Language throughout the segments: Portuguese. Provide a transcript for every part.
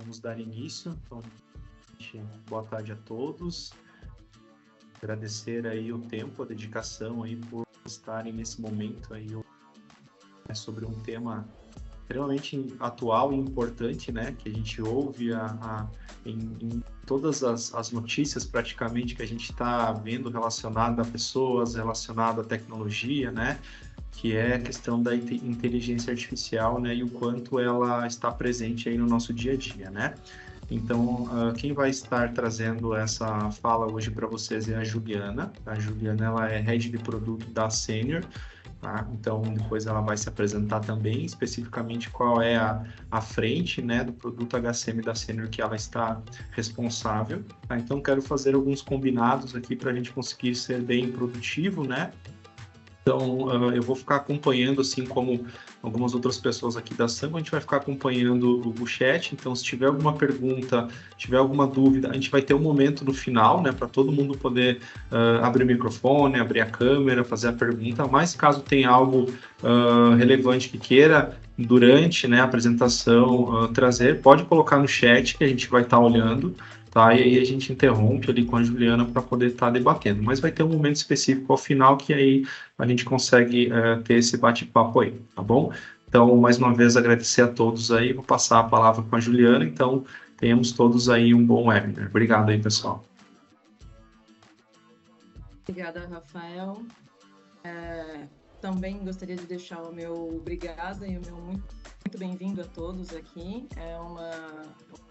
vamos dar início. Então, boa tarde a todos. Agradecer aí o tempo, a dedicação aí por estarem nesse momento aí sobre um tema extremamente atual e importante, né? Que a gente ouve em todas as notícias praticamente que a gente está vendo relacionado a pessoas, relacionado à tecnologia, né? Que é a questão da inteligência artificial, né? E o quanto ela está presente aí no nosso dia a dia, né? Então, quem vai estar trazendo essa fala hoje para vocês é a Juliana. A Juliana, ela é Head de Produto da Senior, tá? Então, depois ela vai se apresentar também, especificamente qual é a frente, né, do produto HCM da Senior que ela está responsável, tá? Então, quero fazer alguns combinados aqui para a gente conseguir ser bem produtivo, né? Então, eu vou ficar acompanhando, assim como algumas outras pessoas aqui da Sambo, a gente vai ficar acompanhando o chat. Então, se tiver alguma pergunta, tiver alguma dúvida, a gente vai ter um momento no final, né, para todo mundo poder abrir o microfone, abrir a câmera, fazer a pergunta. Mas caso tenha algo relevante que queira, durante, né, a apresentação, trazer, pode colocar no chat que a gente vai estar olhando. Tá? E aí a gente interrompe ali com a Juliana para poder estar debatendo. Mas vai ter um momento específico ao final que aí a gente consegue ter esse bate-papo aí, tá bom? Então, mais uma vez, agradecer a todos aí. Vou passar a palavra com a Juliana. Então, tenhamos todos aí um bom webinar. Obrigado aí, pessoal. Obrigada, Rafael. Também gostaria de deixar o meu obrigada e o meu muito bem-vindo a todos aqui. É uma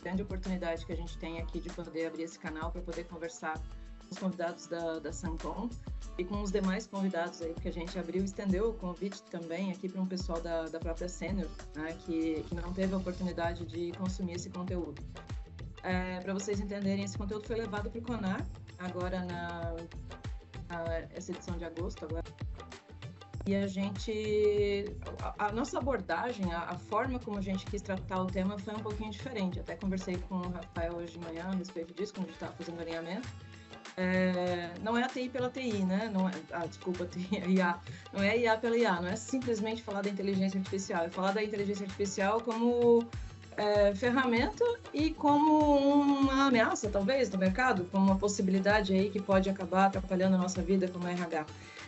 grande oportunidade que a gente tem aqui de poder abrir esse canal para poder conversar com os convidados da Sancom e com os demais convidados aí, porque a gente estendeu o convite também aqui para um pessoal da própria Senior, né, que não teve a oportunidade de consumir esse conteúdo. Para vocês entenderem, esse conteúdo foi levado para o CONAR, agora essa edição de agosto, agora. E a nossa abordagem, a forma como a gente quis tratar o tema foi um pouquinho diferente. Até conversei com o Rafael hoje de manhã a respeito disso, quando a gente estava fazendo alinhamento. Não é a TI pela TI, né? Desculpa, IA. Não é IA pela IA, não é simplesmente falar da inteligência artificial, é falar da inteligência artificial como ferramenta e como uma ameaça, talvez, no mercado, como uma possibilidade aí que pode acabar atrapalhando a nossa vida como RH.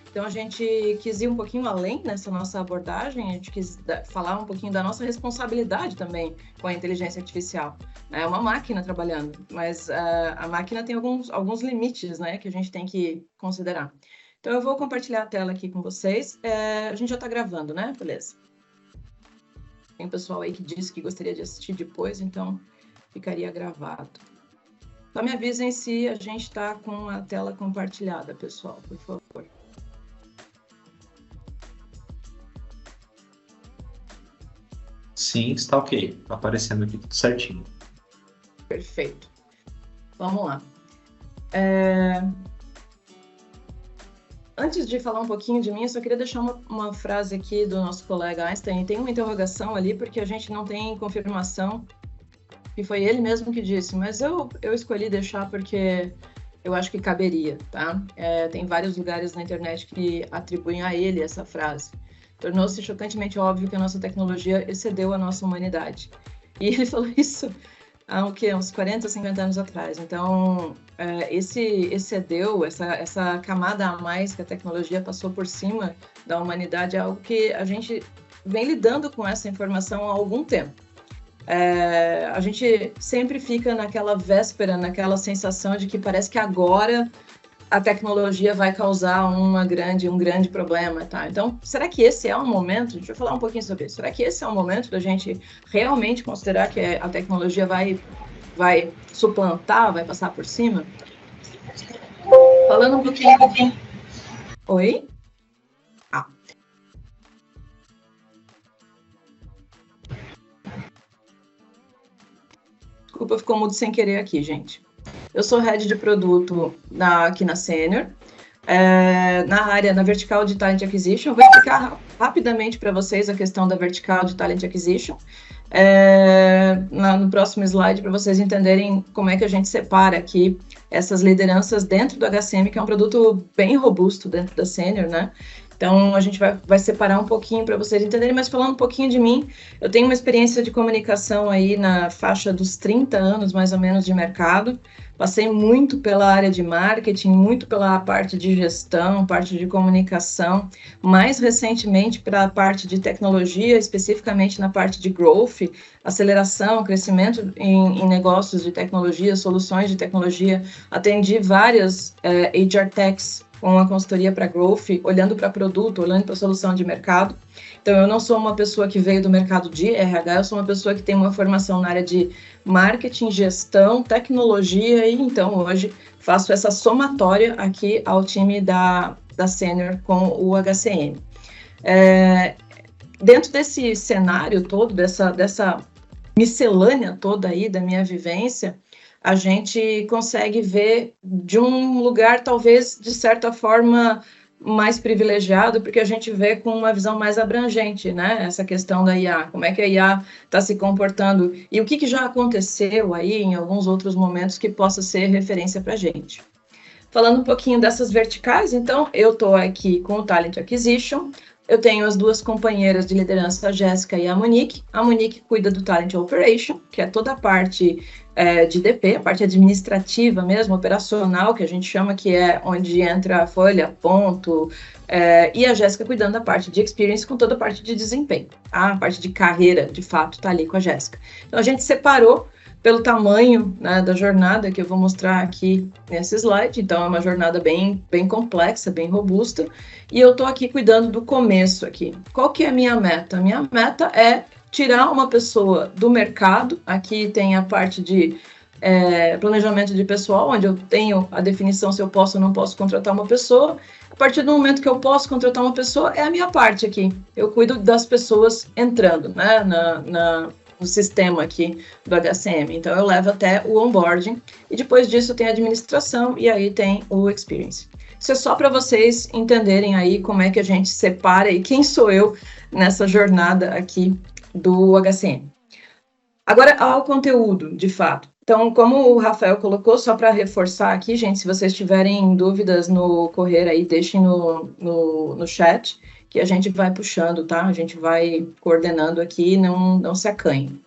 Então, a gente quis ir um pouquinho além nessa nossa abordagem, a gente quis falar um pouquinho da nossa responsabilidade também com a inteligência artificial. É uma máquina trabalhando, mas a máquina tem alguns limites, né, que a gente tem que considerar. Então, eu vou compartilhar a tela aqui com vocês. A gente já está gravando, né? Beleza. Tem pessoal aí que disse que gostaria de assistir depois, então ficaria gravado. Só me avisem se a gente está com a tela compartilhada, pessoal, por favor. Sim, está ok. Está aparecendo aqui tudo certinho. Perfeito. Vamos lá. Antes de falar um pouquinho de mim, eu só queria deixar uma frase aqui do nosso colega Einstein. Tem uma interrogação ali, porque a gente não tem confirmação, e foi ele mesmo que disse, mas eu escolhi deixar porque eu acho que caberia, tá? Tem vários lugares na internet que atribuem a ele essa frase. Tornou-se chocantemente óbvio que a nossa tecnologia excedeu a nossa humanidade. E ele falou isso há uns 40, 50 anos atrás. Então, esse excedeu, essa camada a mais que a tecnologia passou por cima da humanidade é algo que a gente vem lidando com essa informação há algum tempo. A gente sempre fica naquela véspera, naquela sensação de que parece que agora a tecnologia vai causar um grande problema, tá? Então, será que esse é o momento? Deixa eu falar um pouquinho sobre isso. Será que esse é o momento da gente realmente considerar que a tecnologia vai suplantar, vai passar por cima? Falando um pouquinho... Oi? Desculpa, ficou mudo sem querer aqui, gente. Eu sou Head de Produto aqui na Senior, na vertical de Talent Acquisition. Eu vou explicar rapidamente para vocês a questão da vertical de Talent Acquisition. No próximo slide, para vocês entenderem como é que a gente separa aqui essas lideranças dentro do HCM, que é um produto bem robusto dentro da Senior, né? Então, a gente vai separar um pouquinho para vocês entenderem, mas falando um pouquinho de mim, eu tenho uma experiência de comunicação aí na faixa dos 30 anos, mais ou menos, de mercado. Passei muito pela área de marketing, muito pela parte de gestão, parte de comunicação, mais recentemente para a parte de tecnologia, especificamente na parte de growth, aceleração, crescimento em negócios de tecnologia, soluções de tecnologia. Atendi várias HR Techs com a consultoria para growth, olhando para produto, olhando para solução de mercado. Então, eu não sou uma pessoa que veio do mercado de RH, eu sou uma pessoa que tem uma formação na área de marketing, gestão, tecnologia, e então hoje faço essa somatória aqui ao time da Senior com o HCM. Dentro desse cenário todo, dessa miscelânea toda aí da minha vivência, a gente consegue ver de um lugar, talvez, de certa forma, mais privilegiado, porque a gente vê com uma visão mais abrangente, né? Essa questão da IA, como é que a IA está se comportando e o que já aconteceu aí em alguns outros momentos que possa ser referência para a gente. Falando um pouquinho dessas verticais, então, eu estou aqui com o Talent Acquisition. Eu tenho as duas companheiras de liderança, a Jéssica e a Monique. A Monique cuida do Talent Operation, que é toda a parte de DP, a parte administrativa mesmo, operacional, que a gente chama, que é onde entra a folha, ponto, e a Jéssica cuidando da parte de experience, com toda a parte de desempenho. A parte de carreira, de fato, está ali com a Jéssica. Então, a gente separou pelo tamanho, né, da jornada, que eu vou mostrar aqui nesse slide. Então, é uma jornada bem complexa, bem robusta, e eu estou aqui cuidando do começo aqui. Qual que é a minha meta? A minha meta é tirar uma pessoa do mercado. Aqui tem a parte de planejamento de pessoal, onde eu tenho a definição se eu posso ou não posso contratar uma pessoa. A partir do momento que eu posso contratar uma pessoa, é a minha parte aqui. Eu cuido das pessoas entrando, né, no sistema aqui do HCM. Então, eu levo até o onboarding, e depois disso tem a administração, e aí tem o experience. Isso é só para vocês entenderem aí como é que a gente separa e quem sou eu nessa jornada aqui do HCM. Agora, ao conteúdo, de fato. Então, como o Rafael colocou, só para reforçar aqui, gente, se vocês tiverem dúvidas no correr aí, deixem no chat, que a gente vai puxando, tá? A gente vai coordenando aqui, não se acanhe.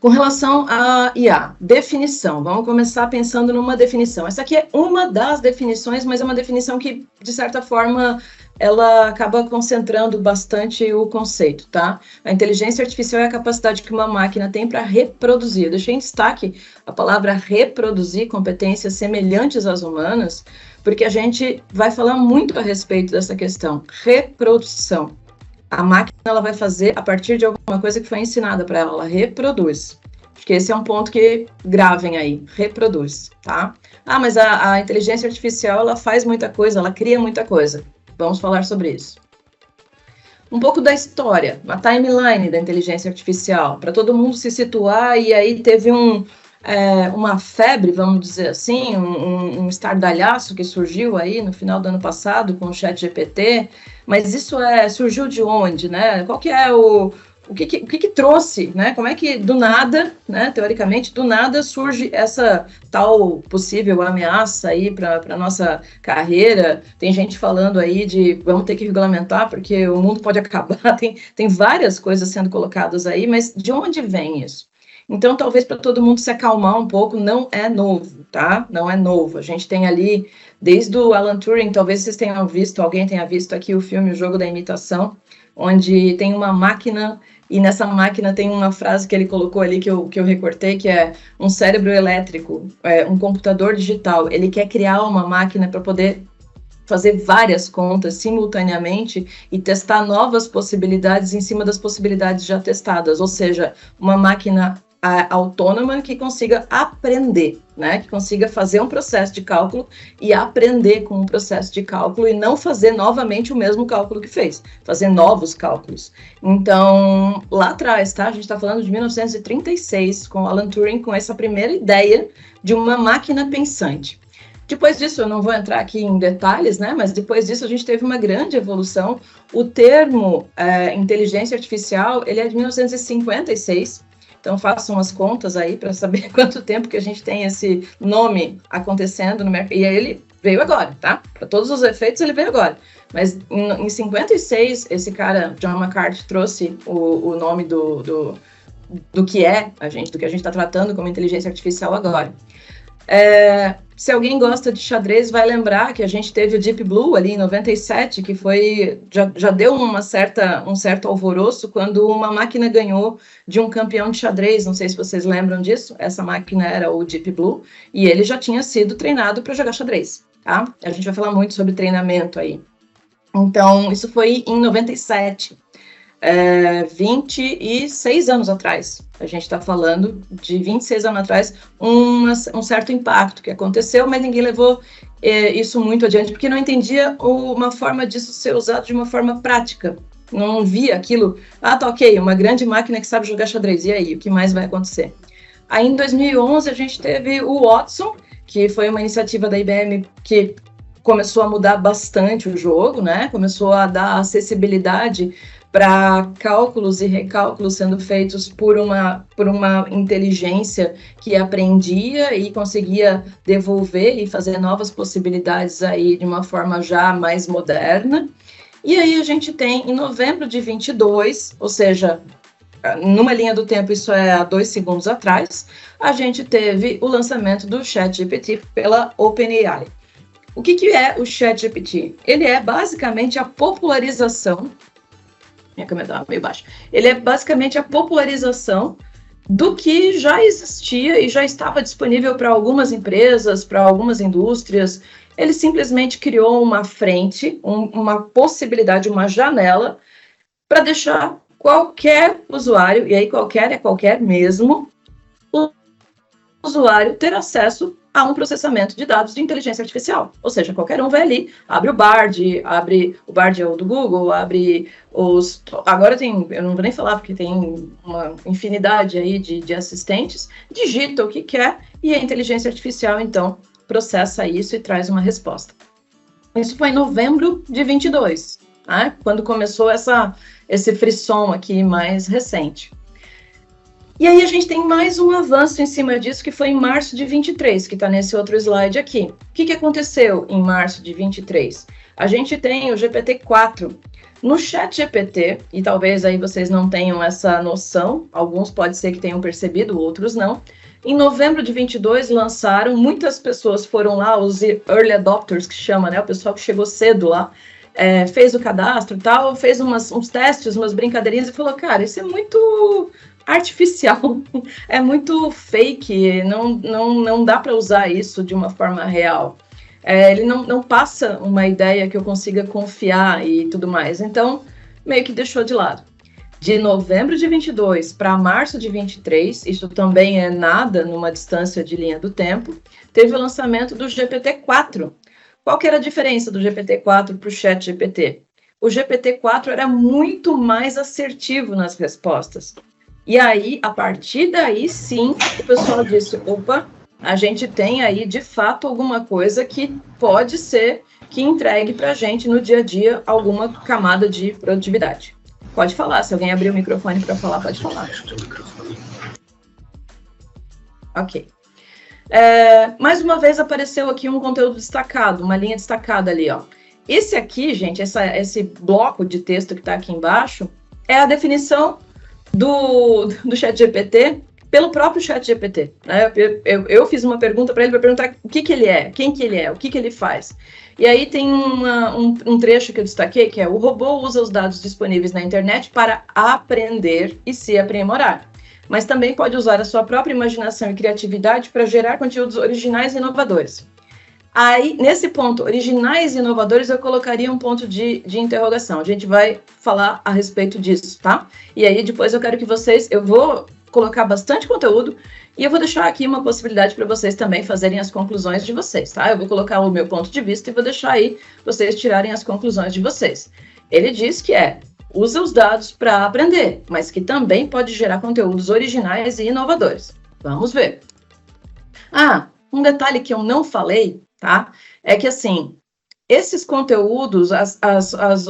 Com relação à IA, definição, vamos começar pensando numa definição. Essa aqui é uma das definições, mas é uma definição que, de certa forma, ela acaba concentrando bastante o conceito, tá? A inteligência artificial é a capacidade que uma máquina tem para reproduzir. Eu deixei em destaque a palavra reproduzir competências semelhantes às humanas, porque a gente vai falar muito a respeito dessa questão, reprodução. A máquina ela vai fazer a partir de alguma coisa que foi ensinada para ela, ela reproduz. Acho que esse é um ponto que gravem aí, reproduz, tá? Ah, mas a inteligência artificial, ela faz muita coisa, ela cria muita coisa. Vamos falar sobre isso. Um pouco da história, uma timeline da inteligência artificial, para todo mundo se situar, e aí teve uma febre, vamos dizer assim, um estardalhaço que surgiu aí no final do ano passado com o ChatGPT, mas isso surgiu de onde, né? Qual que é o que trouxe, né? Como é que do nada, né? Teoricamente, do nada surge essa tal possível ameaça aí para a nossa carreira? Tem gente falando aí de vamos ter que regulamentar porque o mundo pode acabar, tem várias coisas sendo colocadas aí, mas de onde vem isso? Então, talvez para todo mundo se acalmar um pouco, não é novo, tá? Não é novo. A gente tem ali, desde o Alan Turing, talvez vocês tenham visto, alguém tenha visto aqui o filme O Jogo da Imitação, onde tem uma máquina, e nessa máquina tem uma frase que ele colocou ali, que eu recortei, que é um cérebro elétrico, um computador digital. Ele quer criar uma máquina para poder fazer várias contas simultaneamente e testar novas possibilidades em cima das possibilidades já testadas, ou seja, uma máquina autônoma que consiga aprender, né? Que consiga fazer um processo de cálculo e aprender com o processo de cálculo e não fazer novamente o mesmo cálculo que fez, fazer novos cálculos. Então, lá atrás, tá? A gente está falando de 1936, com Alan Turing, com essa primeira ideia de uma máquina pensante. Depois disso, eu não vou entrar aqui em detalhes, né? Mas depois disso a gente teve uma grande evolução. O termo inteligência artificial, ele é de 1956, então façam as contas aí para saber quanto tempo que a gente tem esse nome acontecendo no mercado. E aí ele veio agora, tá? Para todos os efeitos, ele veio agora. Mas em 56, esse cara, John McCarthy, trouxe o nome do que é do que a gente está tratando como inteligência artificial agora. Se alguém gosta de xadrez, vai lembrar que a gente teve o Deep Blue ali em 97, que já deu um certo alvoroço quando uma máquina ganhou de um campeão de xadrez. Não sei se vocês lembram disso. Essa máquina era o Deep Blue e ele já tinha sido treinado para jogar xadrez, tá? A gente vai falar muito sobre treinamento aí. Então, isso foi em 97. 26 anos atrás, a gente está falando de 26 anos atrás, um certo impacto que aconteceu, mas ninguém levou isso muito adiante, porque não entendia uma forma disso ser usado de uma forma prática, não via aquilo, tá ok, uma grande máquina que sabe jogar xadrez, e aí, o que mais vai acontecer? Aí em 2011 a gente teve o Watson, que foi uma iniciativa da IBM que começou a mudar bastante o jogo, né? Começou a dar acessibilidade para cálculos e recálculos sendo feitos por uma inteligência que aprendia e conseguia devolver e fazer novas possibilidades aí de uma forma já mais moderna. E aí a gente tem, em novembro de 22, ou seja, numa linha do tempo, isso é há 2 segundos atrás, a gente teve o lançamento do ChatGPT pela OpenAI. O que é o ChatGPT? Ele é basicamente a popularização. Minha câmera estava meio baixa. Ele é basicamente a popularização do que já existia e já estava disponível para algumas empresas, para algumas indústrias. Ele simplesmente criou uma frente, uma possibilidade, uma janela, para deixar qualquer usuário, e aí qualquer é qualquer mesmo, o usuário ter acesso a um processamento de dados de inteligência artificial. Ou seja, qualquer um vai ali, abre o Bard é o do Google, abre os... Agora eu não vou nem falar, porque tem uma infinidade aí de assistentes, digita o que quer e a inteligência artificial, então, processa isso e traz uma resposta. Isso foi em novembro de 22, né? Quando começou esse frisson aqui mais recente. E aí a gente tem mais um avanço em cima disso, que foi em março de 23, que está nesse outro slide aqui. O que aconteceu em março de 23? A gente tem o GPT-4. No ChatGPT, e talvez aí vocês não tenham essa noção, alguns pode ser que tenham percebido, outros não. Em novembro de 22 lançaram, muitas pessoas foram lá, os early adopters que chama, né? O pessoal que chegou cedo lá, fez o cadastro e tal, fez uns testes, umas brincadeirinhas e falou, cara, isso é muito artificial, é muito fake, não dá para usar isso de uma forma real. Ele não passa uma ideia que eu consiga confiar e tudo mais. Então, meio que deixou de lado. De novembro de 22 para março de 23, isso também é nada numa distância de linha do tempo, teve o lançamento do GPT-4. Qual que era a diferença do GPT-4 para o ChatGPT? O GPT-4 era muito mais assertivo nas respostas. E aí, a partir daí, sim, o pessoal disse, opa, a gente tem aí, de fato, alguma coisa que pode ser que entregue para a gente no dia a dia alguma camada de produtividade. Pode falar, se alguém abrir o microfone para falar, pode falar. Ok. Mais uma vez apareceu aqui um conteúdo destacado, uma linha destacada ali, ó. Esse aqui, gente, esse bloco de texto que está aqui embaixo, é a definição do ChatGPT pelo próprio ChatGPT. Né? Eu fiz uma pergunta para ele para perguntar o que ele é, quem que ele é, o que ele faz. E aí tem um trecho que eu destaquei, que é: o robô usa os dados disponíveis na internet para aprender e se aprimorar, mas também pode usar a sua própria imaginação e criatividade para gerar conteúdos originais e inovadores. Aí, nesse ponto, originais e inovadores, eu colocaria um ponto de interrogação. A gente vai falar a respeito disso, tá? E aí, depois eu quero que eu vou colocar bastante conteúdo e eu vou deixar aqui uma possibilidade para vocês também fazerem as conclusões de vocês, tá? Eu vou colocar o meu ponto de vista e vou deixar aí vocês tirarem as conclusões de vocês. Ele diz que usa os dados para aprender, mas que também pode gerar conteúdos originais e inovadores. Vamos ver. Um detalhe que eu não falei, tá? É que, assim, esses conteúdos,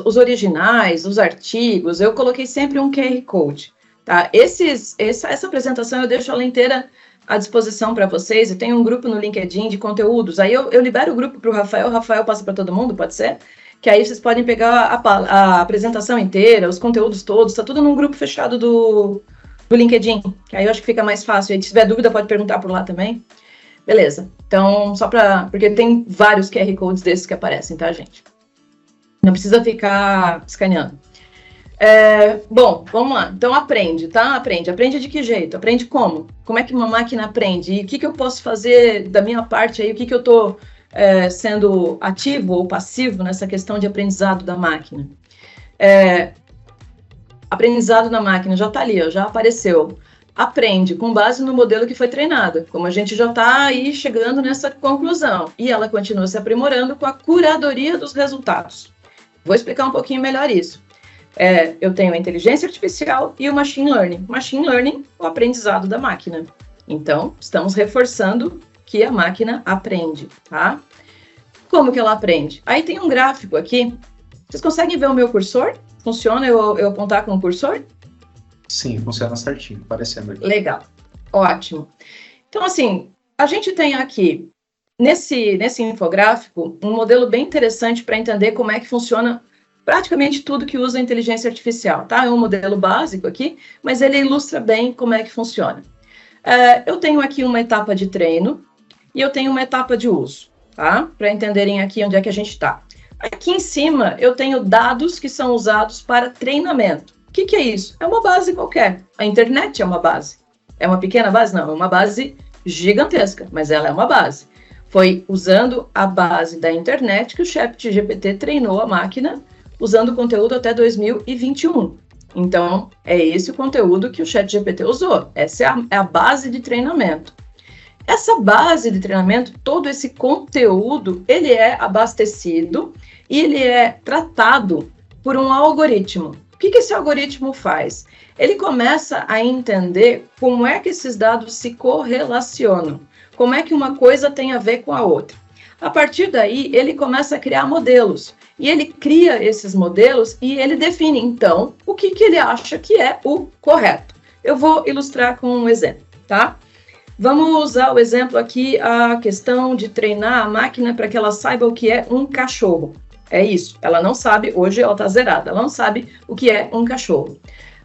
os originais, os artigos, eu coloquei sempre um QR Code, tá? Essa apresentação eu deixo ela inteira à disposição para vocês, e tem um grupo no LinkedIn de conteúdos, aí eu libero o grupo para o Rafael passa para todo mundo, pode ser? Que aí vocês podem pegar a apresentação inteira, os conteúdos todos, está tudo num grupo fechado do LinkedIn, que aí eu acho que fica mais fácil, aí se tiver dúvida pode perguntar por lá também. Beleza, então porque tem vários QR Codes desses que aparecem, tá, gente? Não precisa ficar escaneando. Bom, vamos lá. Então, aprende, tá? Aprende de que jeito? Aprende como? Como é que uma máquina aprende? E o que eu posso fazer da minha parte aí? O que eu estou sendo ativo ou passivo nessa questão de aprendizado da máquina? Aprendizado da máquina já está ali, ó, já apareceu. Aprende com base no modelo que foi treinado, como a gente já está aí chegando nessa conclusão. E ela continua se aprimorando com a curadoria dos resultados. Vou explicar um pouquinho melhor isso. Eu tenho a inteligência artificial e o machine learning. Machine learning, o aprendizado da máquina. Então, estamos reforçando que a máquina aprende, tá? Como que ela aprende? Aí tem um gráfico aqui. Vocês conseguem ver o meu cursor? Funciona eu apontar com o cursor? Sim, funciona certinho, aparecendo aqui. Legal, ótimo. Então, assim, a gente tem aqui, nesse infográfico, um modelo bem interessante para entender como é que funciona praticamente tudo que usa a inteligência artificial, tá? É um modelo básico aqui, mas ele ilustra bem como é que funciona. Eu tenho aqui uma etapa de treino e eu tenho uma etapa de uso, tá? Para entenderem aqui onde é que a gente está. Aqui em cima, eu tenho dados que são usados para treinamento. O que é isso? É uma base qualquer. A internet é uma base. É uma pequena base? Não, é uma base gigantesca, mas ela é uma base. Foi usando a base da internet que o ChatGPT treinou a máquina usando o conteúdo até 2021. Então, é esse o conteúdo que o ChatGPT usou. Essa é a base de treinamento. Essa base de treinamento, todo esse conteúdo, ele é abastecido e ele é tratado por um algoritmo. O que esse algoritmo faz? Ele começa a entender como é que esses dados se correlacionam, como é que uma coisa tem a ver com a outra. A partir daí, ele começa a criar modelos. E ele cria esses modelos e ele define, então, o que ele acha que é o correto. Eu vou ilustrar com um exemplo, tá? Vamos usar o exemplo aqui, a questão de treinar a máquina para que ela saiba o que é um cachorro. É isso, ela não sabe, hoje ela está zerada, ela não sabe o que é um cachorro.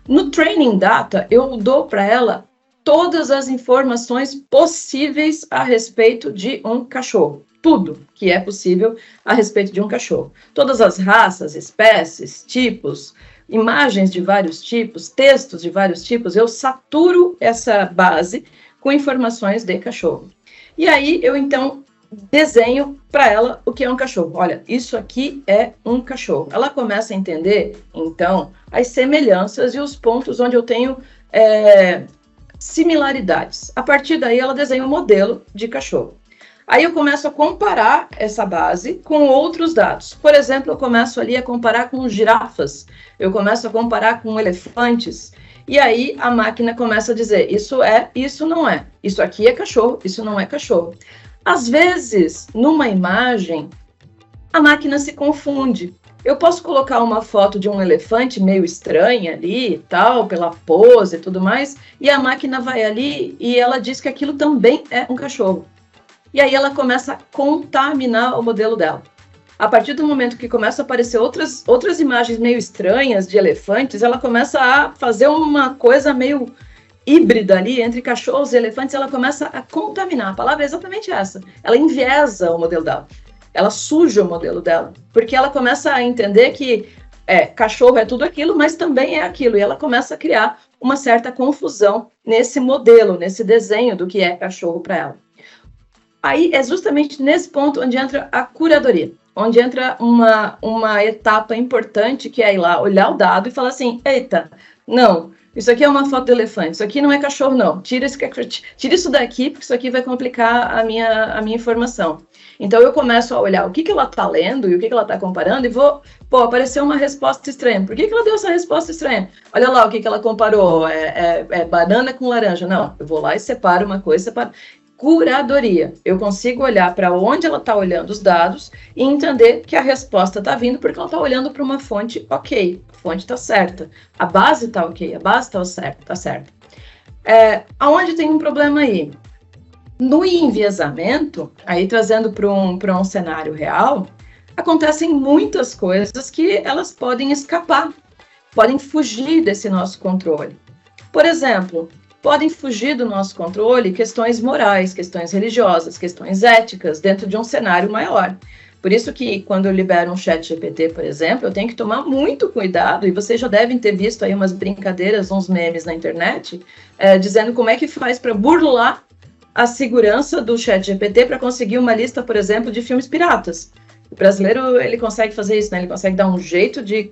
No Training Data, eu dou para ela todas as informações possíveis a respeito de um cachorro. Tudo que é possível a respeito de um cachorro. Todas as raças, espécies, tipos, imagens de vários tipos, textos de vários tipos, eu saturo essa base com informações de cachorro. E aí, eu então desenho para ela o que é um cachorro. Olha, isso aqui é um cachorro. Ela começa a entender, então, as semelhanças e os pontos onde eu tenho similaridades. A partir daí, ela desenha um modelo de cachorro. Aí eu começo a comparar essa base com outros dados. Por exemplo, eu começo ali a comparar com girafas, eu começo a comparar com elefantes, e aí a máquina começa a dizer, isso é, isso não é, isso aqui é cachorro, isso não é cachorro. Às vezes, numa imagem, a máquina se confunde. Eu posso colocar uma foto de um elefante meio estranha ali e tal, pela pose e tudo mais, e a máquina vai ali e ela diz que aquilo também é um cachorro. E aí ela começa a contaminar o modelo dela. A partir do momento que começa a aparecer outras imagens meio estranhas de elefantes, ela começa a fazer uma coisa meio híbrida ali entre cachorros e elefantes, ela começa a contaminar. A palavra é exatamente essa. Ela enviesa o modelo dela. Ela suja o modelo dela. Porque ela começa a entender que cachorro é tudo aquilo, mas também é aquilo. E ela começa a criar uma certa confusão nesse modelo, nesse desenho do que é cachorro para ela. Aí é justamente nesse ponto onde entra a curadoria, onde entra uma etapa importante, que é ir lá, olhar o dado e falar assim, eita, não, isso aqui é uma foto de elefante, isso aqui não é cachorro, não, tira isso daqui, porque isso aqui vai complicar a minha informação. Então eu começo a olhar o que ela está lendo e o que ela está comparando e apareceu uma resposta estranha. Por que ela deu essa resposta estranha? Olha lá o que ela comparou, banana com laranja. Não, eu vou lá e separo uma coisa, separo. Curadoria. Eu consigo olhar para onde ela está olhando os dados e entender que a resposta está vindo porque ela está olhando para uma fonte ok. A fonte está certa. A base está ok, a base está certa. Aonde tem um problema aí? No enviesamento, aí trazendo para um cenário real, acontecem muitas coisas que elas podem escapar, podem fugir desse nosso controle. Por exemplo, podem fugir do nosso controle questões morais, questões religiosas, questões éticas, dentro de um cenário maior. Por isso que, quando eu libero um chat GPT, por exemplo, eu tenho que tomar muito cuidado, e vocês já devem ter visto aí umas brincadeiras, uns memes na internet, dizendo como é que faz para burlar a segurança do chat GPT para conseguir uma lista, por exemplo, de filmes piratas. O brasileiro, ele consegue fazer isso, né? Ele consegue dar um jeito de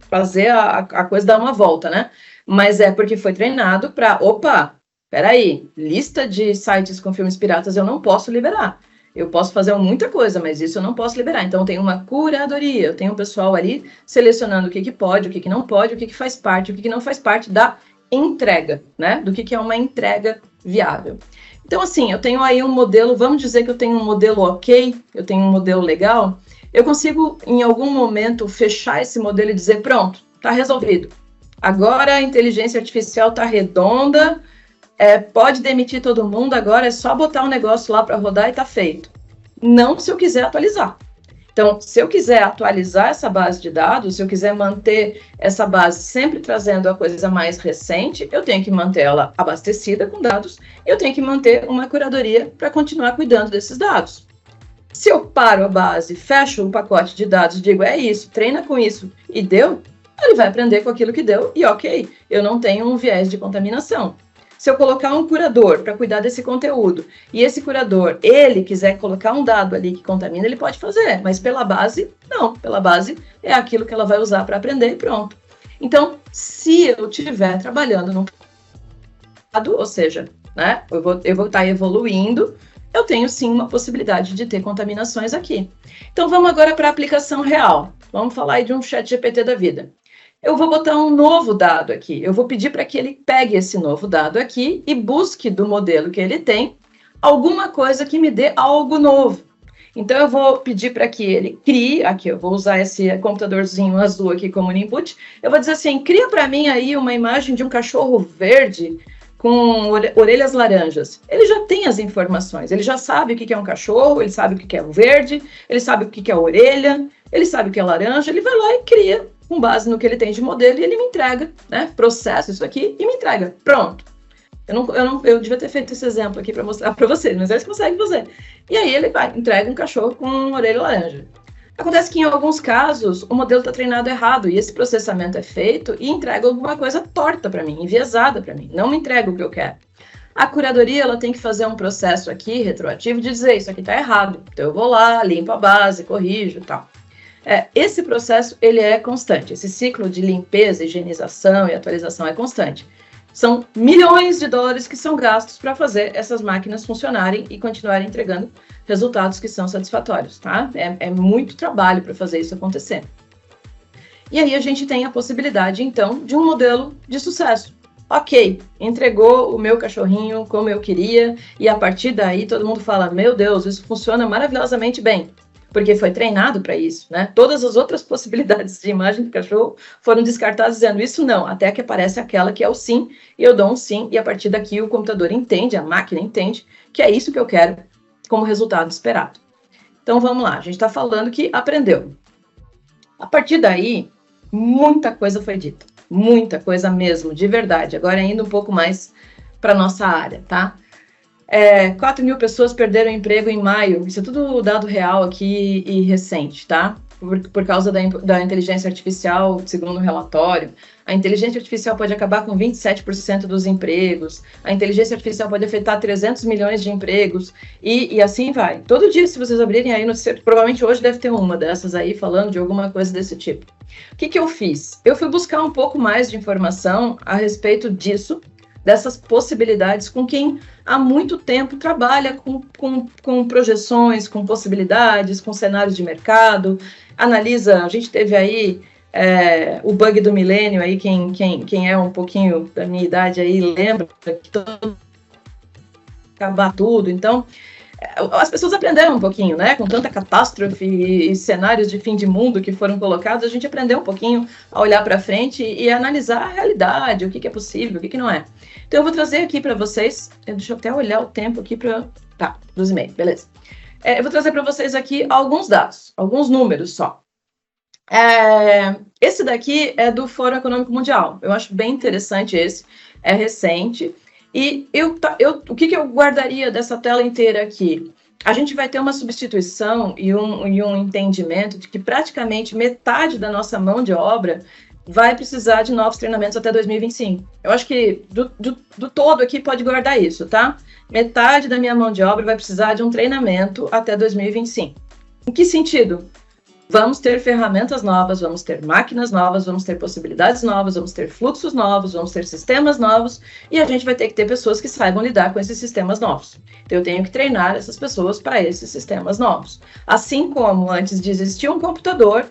fazer a coisa dar uma volta, né? Mas é porque foi treinado para, opa, peraí, lista de sites com filmes piratas eu não posso liberar. Eu posso fazer muita coisa, mas isso eu não posso liberar. Então, tem uma curadoria, eu tenho um pessoal ali selecionando o que pode, o que não pode, o que faz parte, o que não faz parte da entrega, né? Do que é uma entrega viável. Então, assim, eu tenho aí um modelo, vamos dizer que eu tenho um modelo ok, eu tenho um modelo legal, eu consigo, em algum momento, fechar esse modelo e dizer, pronto, está resolvido. Agora a inteligência artificial está redonda, pode demitir todo mundo, agora é só botar um negócio lá para rodar e está feito. Não se eu quiser atualizar. Então, se eu quiser atualizar essa base de dados, se eu quiser manter essa base sempre trazendo a coisa mais recente, eu tenho que manter ela abastecida com dados, eu tenho que manter uma curadoria para continuar cuidando desses dados. Se eu paro a base, fecho o pacote de dados, digo, é isso, treina com isso e deu, ele vai aprender com aquilo que deu e ok, eu não tenho um viés de contaminação. Se eu colocar um curador para cuidar desse conteúdo e esse curador, ele quiser colocar um dado ali que contamina, ele pode fazer, mas pela base, não. Pela base é aquilo que ela vai usar para aprender e pronto. Então, se eu estiver trabalhando num dado, ou seja, né, eu vou estar evoluindo, eu tenho sim uma possibilidade de ter contaminações aqui. Então, vamos agora para a aplicação real. Vamos falar aí de um chat GPT da vida. Eu vou botar um novo dado aqui. Eu vou pedir para que ele pegue esse novo dado aqui e busque do modelo que ele tem alguma coisa que me dê algo novo. Então, eu vou pedir para que ele crie, aqui eu vou usar esse computadorzinho azul aqui como input, eu vou dizer assim, cria para mim aí uma imagem de um cachorro verde com orelhas laranjas. Ele já tem as informações, ele já sabe o que é um cachorro, ele sabe o que é o verde, ele sabe o que é a orelha, ele sabe o que é laranja, ele vai lá e cria com base no que ele tem de modelo, e ele me entrega, né? Processa isso aqui e me entrega. Pronto. Eu devia ter feito esse exemplo aqui para mostrar para vocês, mas eles conseguem fazer. E aí ele vai, entrega um cachorro com orelha laranja. Acontece que em alguns casos o modelo está treinado errado e esse processamento é feito e entrega alguma coisa torta para mim, enviesada para mim, não me entrega o que eu quero. A curadoria ela tem que fazer um processo aqui retroativo de dizer isso aqui está errado. Então eu vou lá, limpo a base, corrijo e tal. Esse processo ele é constante, esse ciclo de limpeza, higienização e atualização é constante. São milhões de dólares que são gastos para fazer essas máquinas funcionarem e continuarem entregando resultados que são satisfatórios, tá? É muito trabalho para fazer isso acontecer. E aí a gente tem a possibilidade, então, de um modelo de sucesso. Ok, entregou o meu cachorrinho como eu queria e a partir daí todo mundo fala, meu Deus, isso funciona maravilhosamente bem. Porque foi treinado para isso, né? Todas as outras possibilidades de imagem do cachorro foram descartadas dizendo isso não, até que aparece aquela que é o sim, e eu dou um sim, e a partir daqui o computador entende, a máquina entende, que é isso que eu quero como resultado esperado. Então vamos lá, a gente está falando que aprendeu. A partir daí, muita coisa foi dita, muita coisa mesmo, de verdade. Agora indo um pouco mais para a nossa área, tá? 4 mil pessoas perderam emprego em maio, isso é tudo dado real aqui e recente, tá? Por causa da inteligência artificial, segundo o relatório. A inteligência artificial pode acabar com 27% dos empregos, a inteligência artificial pode afetar 300 milhões de empregos, e assim vai. Todo dia, se vocês abrirem aí, provavelmente hoje deve ter uma dessas aí, falando de alguma coisa desse tipo. O que eu fiz? Eu fui buscar um pouco mais de informação a respeito disso, dessas possibilidades com quem há muito tempo trabalha com projeções, com possibilidades, com cenários de mercado, analisa, a gente teve aí o bug do milênio, aí quem é um pouquinho da minha idade aí lembra que todo acabar tudo, então as pessoas aprenderam um pouquinho, né? Com tanta catástrofe e cenários de fim de mundo que foram colocados, a gente aprendeu um pouquinho a olhar para frente e analisar a realidade, o que é possível, o que não é. Então, eu vou trazer aqui para vocês, deixa eu até olhar o tempo aqui para Tá, 12,5, beleza. Eu vou trazer para vocês aqui alguns dados, alguns números só. Esse daqui é do Fórum Econômico Mundial. Eu acho bem interessante esse, é recente. E o que eu guardaria dessa tela inteira aqui? A gente vai ter uma substituição e um entendimento de que praticamente metade da nossa mão de obra vai precisar de novos treinamentos até 2025. Eu acho que do todo aqui pode guardar isso, tá? Metade da minha mão de obra vai precisar de um treinamento até 2025. Em que sentido? Vamos ter ferramentas novas, vamos ter máquinas novas, vamos ter possibilidades novas, vamos ter fluxos novos, vamos ter sistemas novos, e a gente vai ter que ter pessoas que saibam lidar com esses sistemas novos. Então, eu tenho que treinar essas pessoas para esses sistemas novos. Assim como antes de existir um computador,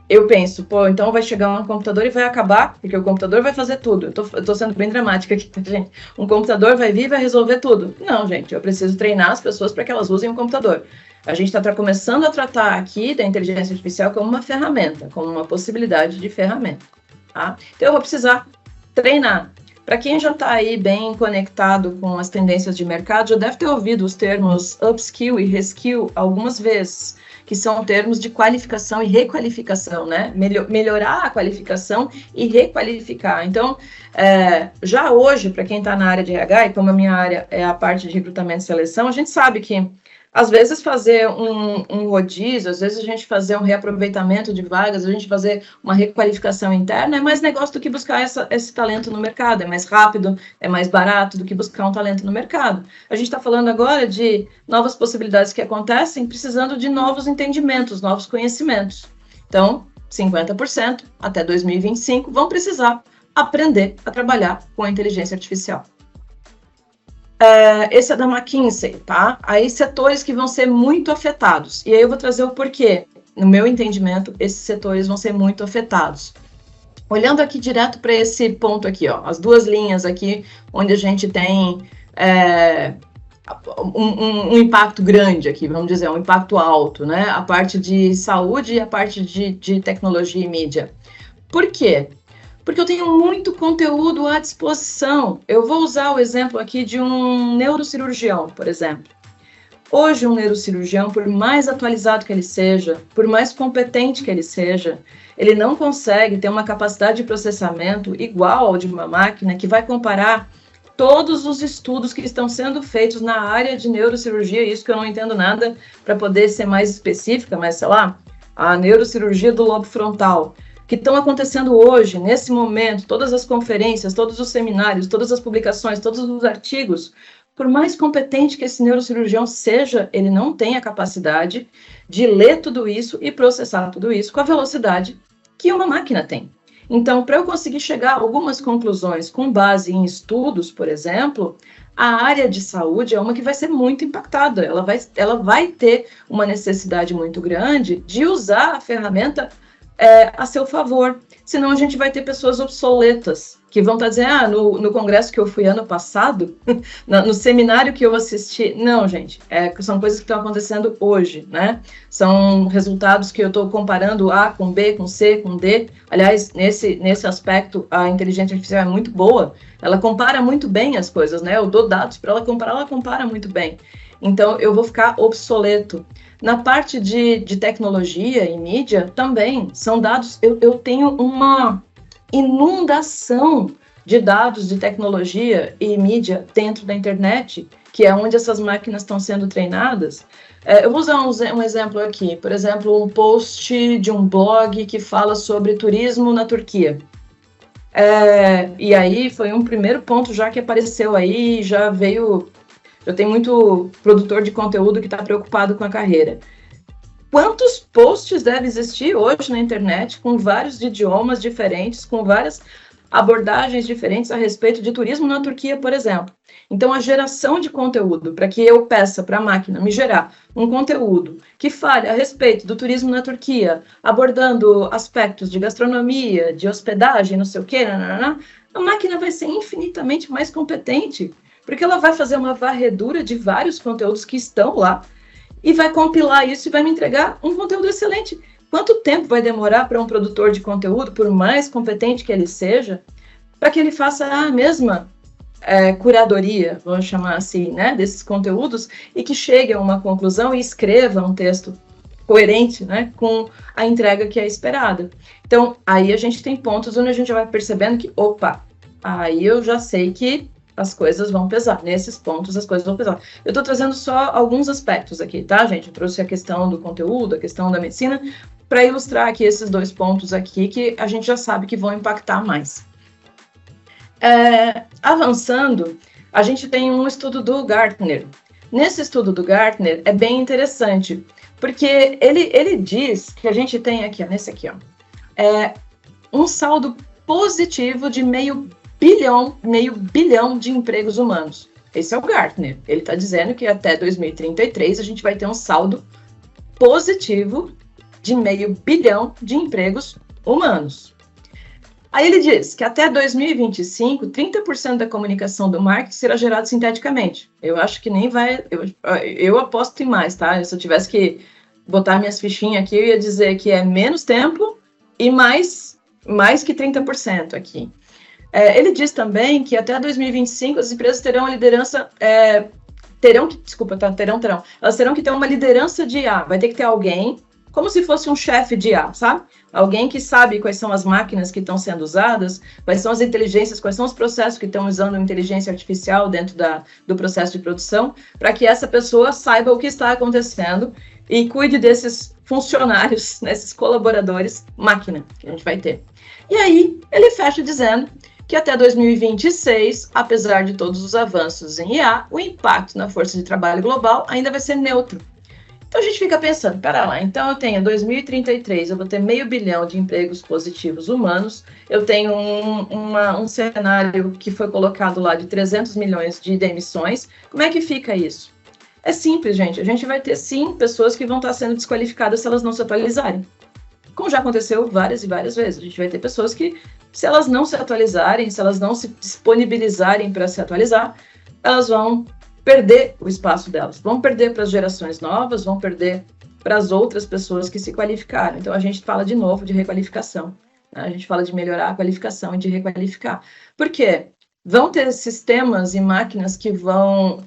eu penso, então vai chegar um computador e vai acabar, porque o computador vai fazer tudo. Eu tô sendo bem dramática aqui, tá, gente? Um computador vai vir e vai resolver tudo. Não, gente, eu preciso treinar as pessoas para que elas usem um computador. A gente está começando a tratar aqui da inteligência artificial como uma ferramenta, como uma possibilidade de ferramenta. Tá? Então, eu vou precisar treinar. Para quem já está aí bem conectado com as tendências de mercado, já deve ter ouvido os termos upskill e reskill algumas vezes, que são termos de qualificação e requalificação, né? Melhorar a qualificação e requalificar. Então, já hoje, para quem está na área de RH, e como a minha área é a parte de recrutamento e seleção, a gente sabe que às vezes fazer um rodízio, às vezes a gente fazer um reaproveitamento de vagas, a gente fazer uma requalificação interna é mais negócio do que buscar esse talento no mercado, é mais rápido, é mais barato do que buscar um talento no mercado. A gente está falando agora de novas possibilidades que acontecem, precisando de novos entendimentos, novos conhecimentos. Então, 50% até 2025 vão precisar aprender a trabalhar com a inteligência artificial. Esse é da McKinsey, tá? Aí setores que vão ser muito afetados. E aí eu vou trazer o porquê. No meu entendimento, esses setores vão ser muito afetados. Olhando aqui direto para esse ponto aqui, ó, as duas linhas aqui, onde a gente tem um impacto grande aqui, vamos dizer, um impacto alto, né? A parte de saúde e a parte de tecnologia e mídia. Por quê? Porque eu tenho muito conteúdo à disposição. Eu vou usar o exemplo aqui de um neurocirurgião, por exemplo. Hoje, um neurocirurgião, por mais atualizado que ele seja, por mais competente que ele seja, ele não consegue ter uma capacidade de processamento igual ao de uma máquina que vai comparar todos os estudos que estão sendo feitos na área de neurocirurgia, isso que eu não entendo nada para poder ser mais específica, mas sei lá, a neurocirurgia do lobo frontal, que estão acontecendo hoje, nesse momento, todas as conferências, todos os seminários, todas as publicações, todos os artigos, por mais competente que esse neurocirurgião seja, ele não tem a capacidade de ler tudo isso e processar tudo isso com a velocidade que uma máquina tem. Então, para eu conseguir chegar a algumas conclusões com base em estudos, por exemplo, a área de saúde é uma que vai ser muito impactada. Ela vai ter uma necessidade muito grande de usar a ferramenta a seu favor, senão a gente vai ter pessoas obsoletas, que vão estar dizendo, no congresso que eu fui ano passado, no seminário que eu assisti, não, gente, são coisas que estão acontecendo hoje, né, são resultados que eu estou comparando A com B, com C, com D, aliás, nesse aspecto, a inteligência artificial é muito boa, ela compara muito bem as coisas, né, eu dou dados para ela comparar, ela compara muito bem, então eu vou ficar obsoleto. Na parte de tecnologia e mídia, também são dados, eu tenho uma inundação de dados de tecnologia e mídia dentro da internet, que é onde essas máquinas estão sendo treinadas. Eu vou usar um exemplo aqui, por exemplo, um post de um blog que fala sobre turismo na Turquia. E aí foi um primeiro ponto já que apareceu aí, já tem muito produtor de conteúdo que está preocupado com a carreira. Quantos posts deve existir hoje na internet com vários idiomas diferentes, com várias abordagens diferentes a respeito de turismo na Turquia, por exemplo? Então, a geração de conteúdo, para que eu peça para a máquina me gerar um conteúdo que fale a respeito do turismo na Turquia, abordando aspectos de gastronomia, de hospedagem, não sei o quê, a máquina vai ser infinitamente mais competente, porque ela vai fazer uma varredura de vários conteúdos que estão lá e vai compilar isso e vai me entregar um conteúdo excelente. Quanto tempo vai demorar para um produtor de conteúdo, por mais competente que ele seja, para que ele faça a mesma curadoria, vamos chamar assim, né, desses conteúdos, e que chegue a uma conclusão e escreva um texto coerente, né, com a entrega que é esperada. Então, aí a gente tem pontos onde a gente vai percebendo que, opa, aí eu já sei que as coisas vão pesar. Nesses pontos, as coisas vão pesar. Eu estou trazendo só alguns aspectos aqui, tá, gente? Eu trouxe a questão do conteúdo, a questão da medicina, para ilustrar aqui esses dois pontos aqui que a gente já sabe que vão impactar mais. Avançando, a gente tem um estudo do Gartner. Nesse estudo do Gartner, é bem interessante, porque ele diz que a gente tem aqui, ó, nesse aqui, ó, um saldo positivo de meio bilhão de empregos humanos. Esse é o Gartner. Ele está dizendo que até 2033 a gente vai ter um saldo positivo de meio bilhão de empregos humanos. Aí ele diz que até 2025, 30% da comunicação do marketing será gerada sinteticamente. Eu acho que nem vai... Eu aposto em mais, tá? Se eu tivesse que botar minhas fichinhas aqui, eu ia dizer que é menos tempo e mais que 30% aqui. Ele diz também que até 2025 as empresas terão a liderança... Elas terão que ter uma liderança de IA. Vai ter que ter alguém, como se fosse um chefe de IA, sabe? Alguém que sabe quais são as máquinas que estão sendo usadas, quais são as inteligências, quais são os processos que estão usando inteligência artificial dentro do processo de produção, para que essa pessoa saiba o que está acontecendo e cuide desses funcionários, desses colaboradores, máquina que a gente vai ter. E aí, ele fecha dizendo que até 2026, apesar de todos os avanços em IA, o impacto na força de trabalho global ainda vai ser neutro. Então a gente fica pensando, pera lá, então eu tenho 2033, eu vou ter meio bilhão de empregos positivos humanos, eu tenho um cenário que foi colocado lá de 300 milhões de demissões, como é que fica isso? É simples, gente, a gente vai ter sim pessoas que vão estar sendo desqualificadas se elas não se atualizarem. Como já aconteceu várias e várias vezes, a gente vai ter pessoas que, se elas não se atualizarem, se elas não se disponibilizarem para se atualizar, elas vão perder o espaço delas, vão perder para as gerações novas, vão perder para as outras pessoas que se qualificaram. Então, a gente fala de novo de requalificação, né? A gente fala de melhorar a qualificação e de requalificar. Por quê? Vão ter sistemas e máquinas que vão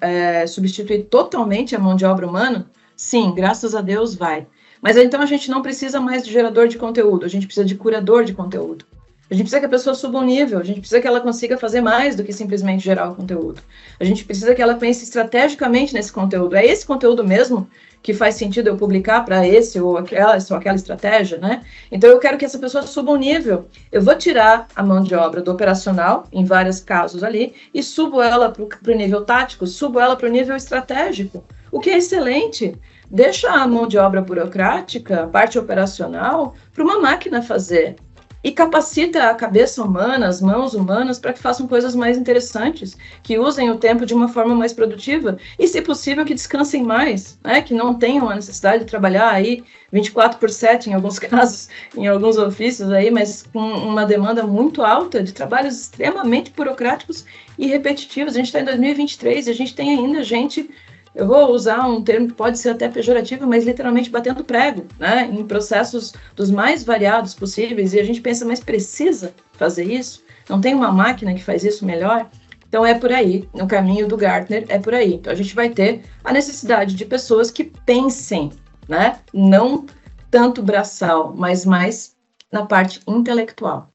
substituir totalmente a mão de obra humana? Sim, graças a Deus vai. Mas então a gente não precisa mais de gerador de conteúdo, a gente precisa de curador de conteúdo. A gente precisa que a pessoa suba um nível, a gente precisa que ela consiga fazer mais do que simplesmente gerar o conteúdo. A gente precisa que ela pense estrategicamente nesse conteúdo. É esse conteúdo mesmo que faz sentido eu publicar para esse ou aquela estratégia, né? Então eu quero que essa pessoa suba um nível. Eu vou tirar a mão de obra do operacional, em vários casos ali, e subo ela para o nível tático, subo ela para o nível estratégico, o que é excelente. Deixa a mão de obra burocrática, a parte operacional, para uma máquina fazer. E capacita a cabeça humana, as mãos humanas, para que façam coisas mais interessantes, que usem o tempo de uma forma mais produtiva e, se possível, que descansem mais, né? Que não tenham a necessidade de trabalhar aí 24/7 em alguns casos, em alguns ofícios aí, mas com uma demanda muito alta de trabalhos extremamente burocráticos e repetitivos. A gente está em 2023 e a gente tem ainda gente... Eu vou usar um termo que pode ser até pejorativo, mas literalmente batendo prego, né, em processos dos mais variados possíveis, e a gente pensa, mas precisa fazer isso? Não tem uma máquina que faz isso melhor? Então é por aí, no caminho do Gartner é por aí. Então a gente vai ter a necessidade de pessoas que pensem, né, não tanto braçal, mas mais na parte intelectual.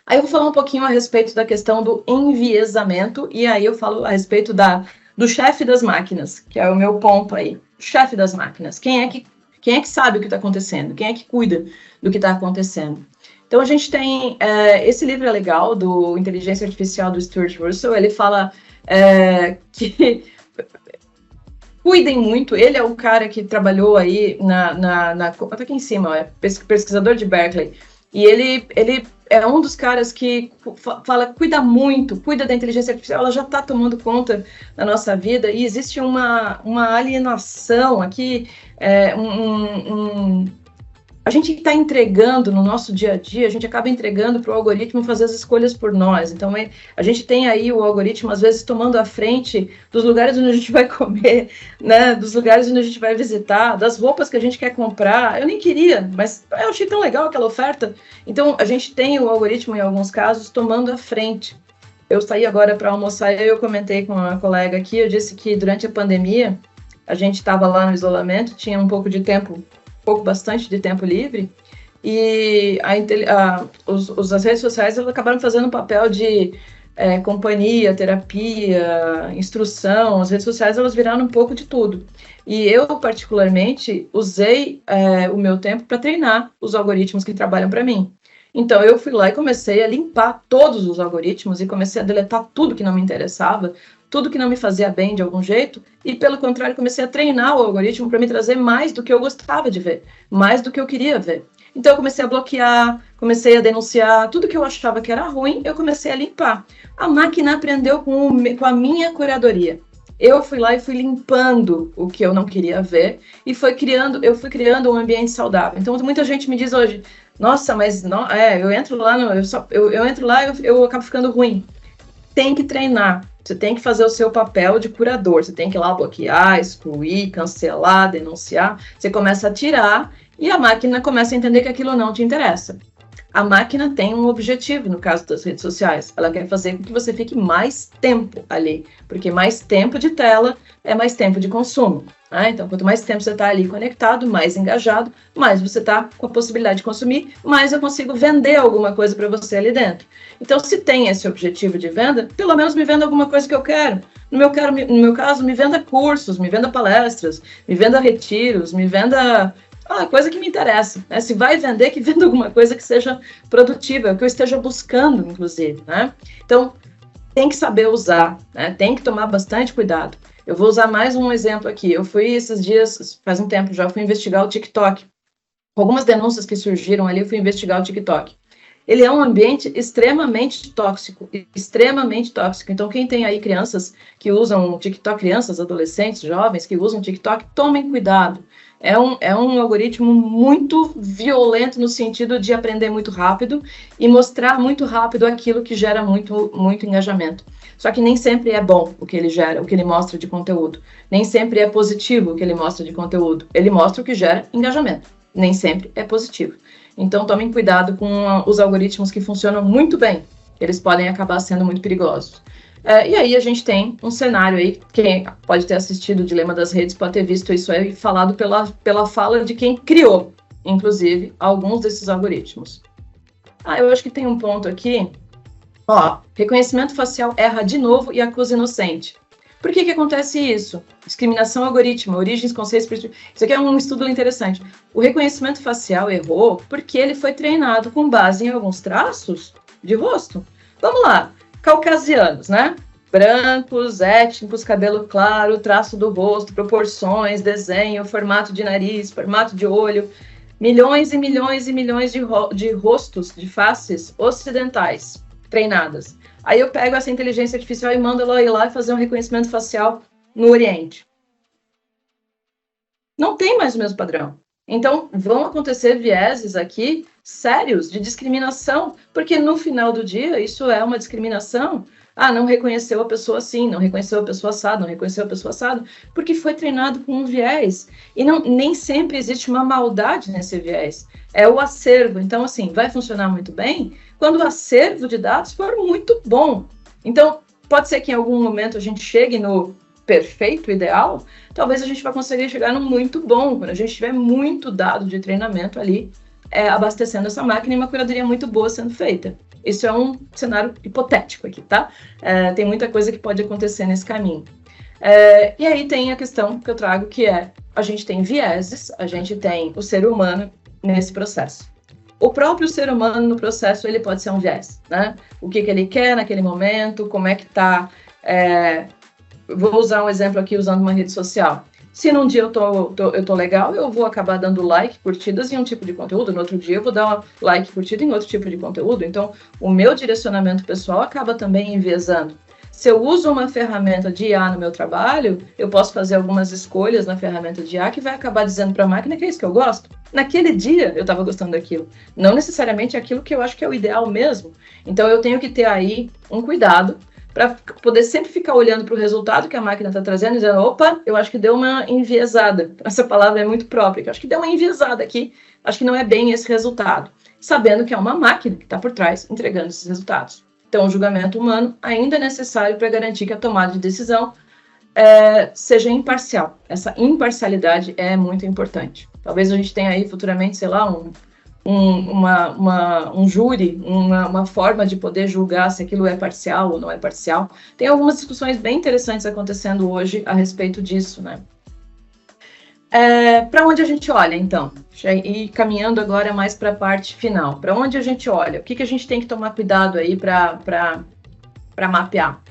Aí eu vou falar um pouquinho a respeito da questão do enviesamento, e aí eu falo a respeito do chefe das máquinas, que é o meu ponto aí. O chefe das máquinas. Quem é que sabe o que está acontecendo? Quem é que cuida do que está acontecendo? Então, a gente tem... esse livro é legal, do Inteligência Artificial, do Stuart Russell. Ele fala que... Cuidem muito. Ele é o cara que trabalhou aí tá aqui em cima, é pesquisador de Berkeley. E ele é um dos caras que fala, cuida da inteligência artificial, ela já está tomando conta da nossa vida, e existe uma alienação aqui, a gente está entregando no nosso dia a dia, a gente acaba entregando para o algoritmo fazer as escolhas por nós. Então, a gente tem aí o algoritmo, às vezes, tomando a frente dos lugares onde a gente vai comer, né, dos lugares onde a gente vai visitar, das roupas que a gente quer comprar. Eu nem queria, mas eu achei tão legal aquela oferta. Então, a gente tem o algoritmo, em alguns casos, tomando a frente. eu saí agora para almoçar e eu comentei com uma colega aqui, eu disse que durante a pandemia, a gente estava lá no isolamento, tinha um pouco de tempo, bastante de tempo livre, e as redes sociais elas acabaram fazendo um papel de companhia, terapia, instrução. As redes sociais elas viraram um pouco de tudo. E eu, particularmente, usei o meu tempo para treinar os algoritmos que trabalham para mim. Então, eu fui lá e comecei a limpar todos os algoritmos e comecei a deletar tudo que não me interessava, tudo que não me fazia bem de algum jeito, e, pelo contrário, comecei a treinar o algoritmo para me trazer mais do que eu gostava de ver, mais do que eu queria ver. Então, eu comecei a bloquear, comecei a denunciar, tudo que eu achava que era ruim, eu comecei a limpar. A máquina aprendeu com a minha curadoria. Eu fui lá e fui limpando o que eu não queria ver, e eu fui criando um ambiente saudável. Então, muita gente me diz hoje, nossa, mas não, eu entro lá, eu entro lá e eu acabo ficando ruim. Tem que treinar. Você tem que fazer o seu papel de curador. Você tem que ir lá bloquear, excluir, cancelar, denunciar. Você começa a tirar e a máquina começa a entender que aquilo não te interessa. A máquina tem um objetivo, no caso das redes sociais. Ela quer fazer com que você fique mais tempo ali, porque mais tempo de tela é mais tempo de consumo. Né? Então, quanto mais tempo você está ali conectado, mais engajado, mais você está com a possibilidade de consumir, mais eu consigo vender alguma coisa para você ali dentro. Então, se tem esse objetivo de venda, pelo menos me venda alguma coisa que eu quero. No meu caso, me venda cursos, me venda palestras, me venda retiros, me venda coisa que me interessa, né? Se vai vender, que venda alguma coisa que seja produtiva, que eu esteja buscando, inclusive, né? Então, tem que saber usar, né? Tem que tomar bastante cuidado. Eu vou usar mais um exemplo aqui. Eu fui esses dias, faz um tempo já, fui investigar o TikTok. Algumas denúncias que surgiram ali, eu fui investigar o TikTok. Ele é um ambiente extremamente tóxico. Então, quem tem aí crianças que usam TikTok, crianças, adolescentes, jovens que usam TikTok, tomem cuidado. É um algoritmo muito violento no sentido de aprender muito rápido e mostrar muito rápido aquilo que gera muito engajamento. Só que nem sempre é bom o que ele gera, o que ele mostra de conteúdo. Nem sempre é positivo o que ele mostra de conteúdo. Ele mostra o que gera engajamento. Nem sempre é positivo. Então, tomem cuidado com os algoritmos que funcionam muito bem. Eles podem acabar sendo muito perigosos. E aí a gente tem um cenário aí, quem pode ter assistido o Dilema das Redes pode ter visto isso aí falado pela fala de quem criou, inclusive, alguns desses algoritmos. Eu acho que tem um ponto aqui, reconhecimento facial erra de novo e acusa inocente. Por que acontece isso? Discriminação algorítmica, origens, conceitos... Isso aqui é um estudo interessante. O reconhecimento facial errou porque ele foi treinado com base em alguns traços de rosto. Vamos lá. Caucasianos, né? Brancos, étnicos, cabelo claro, traço do rosto, proporções, desenho, formato de nariz, formato de olho, milhões e milhões e milhões de rostos, de faces ocidentais treinadas. Aí eu pego essa inteligência artificial e mando ela ir lá e fazer um reconhecimento facial no Oriente. Não tem mais o mesmo padrão. Então, vão acontecer vieses aqui sérios de discriminação, porque no final do dia isso é uma discriminação. Não reconheceu a pessoa assim, não reconheceu a pessoa assado, não reconheceu a pessoa assado, porque foi treinado com um viés. E nem sempre existe uma maldade nesse viés. É o acervo. Então, assim, vai funcionar muito bem quando o acervo de dados for muito bom. Então, pode ser que em algum momento a gente chegue no perfeito, ideal, talvez a gente vai conseguir chegar no muito bom, quando a gente tiver muito dado de treinamento ali, abastecendo essa máquina e uma curadoria muito boa sendo feita. Isso é um cenário hipotético aqui, tá? Tem muita coisa que pode acontecer nesse caminho. E aí tem a questão que eu trago, que a gente tem vieses, a gente tem o ser humano nesse processo. O próprio ser humano no processo, ele pode ser um viés, né? O que ele quer naquele momento, como é que tá... Vou usar um exemplo aqui usando uma rede social. Se num dia eu tô legal, eu vou acabar dando like, curtidas em um tipo de conteúdo, no outro dia eu vou dar like, curtida em outro tipo de conteúdo. Então, o meu direcionamento pessoal acaba também enviesando. Se eu uso uma ferramenta de IA no meu trabalho, eu posso fazer algumas escolhas na ferramenta de IA que vai acabar dizendo para a máquina que é isso que eu gosto. Naquele dia eu estava gostando daquilo. Não necessariamente aquilo que eu acho que é o ideal mesmo. Então, eu tenho que ter aí um cuidado para poder sempre ficar olhando para o resultado que a máquina está trazendo e dizendo, opa, eu acho que deu uma enviesada. Essa palavra é muito própria, eu acho que deu uma enviesada aqui, acho que não é bem esse resultado. Sabendo que é uma máquina que está por trás entregando esses resultados. Então, o julgamento humano ainda é necessário para garantir que a tomada de decisão seja imparcial. Essa imparcialidade é muito importante. Talvez a gente tenha aí futuramente, sei lá, um júri, uma forma de poder julgar se aquilo é parcial ou não é parcial. Tem algumas discussões bem interessantes acontecendo hoje a respeito disso, né? Para onde a gente olha, então? E caminhando agora mais para a parte final. Para onde a gente olha? O que a gente tem que tomar cuidado aí para mapear?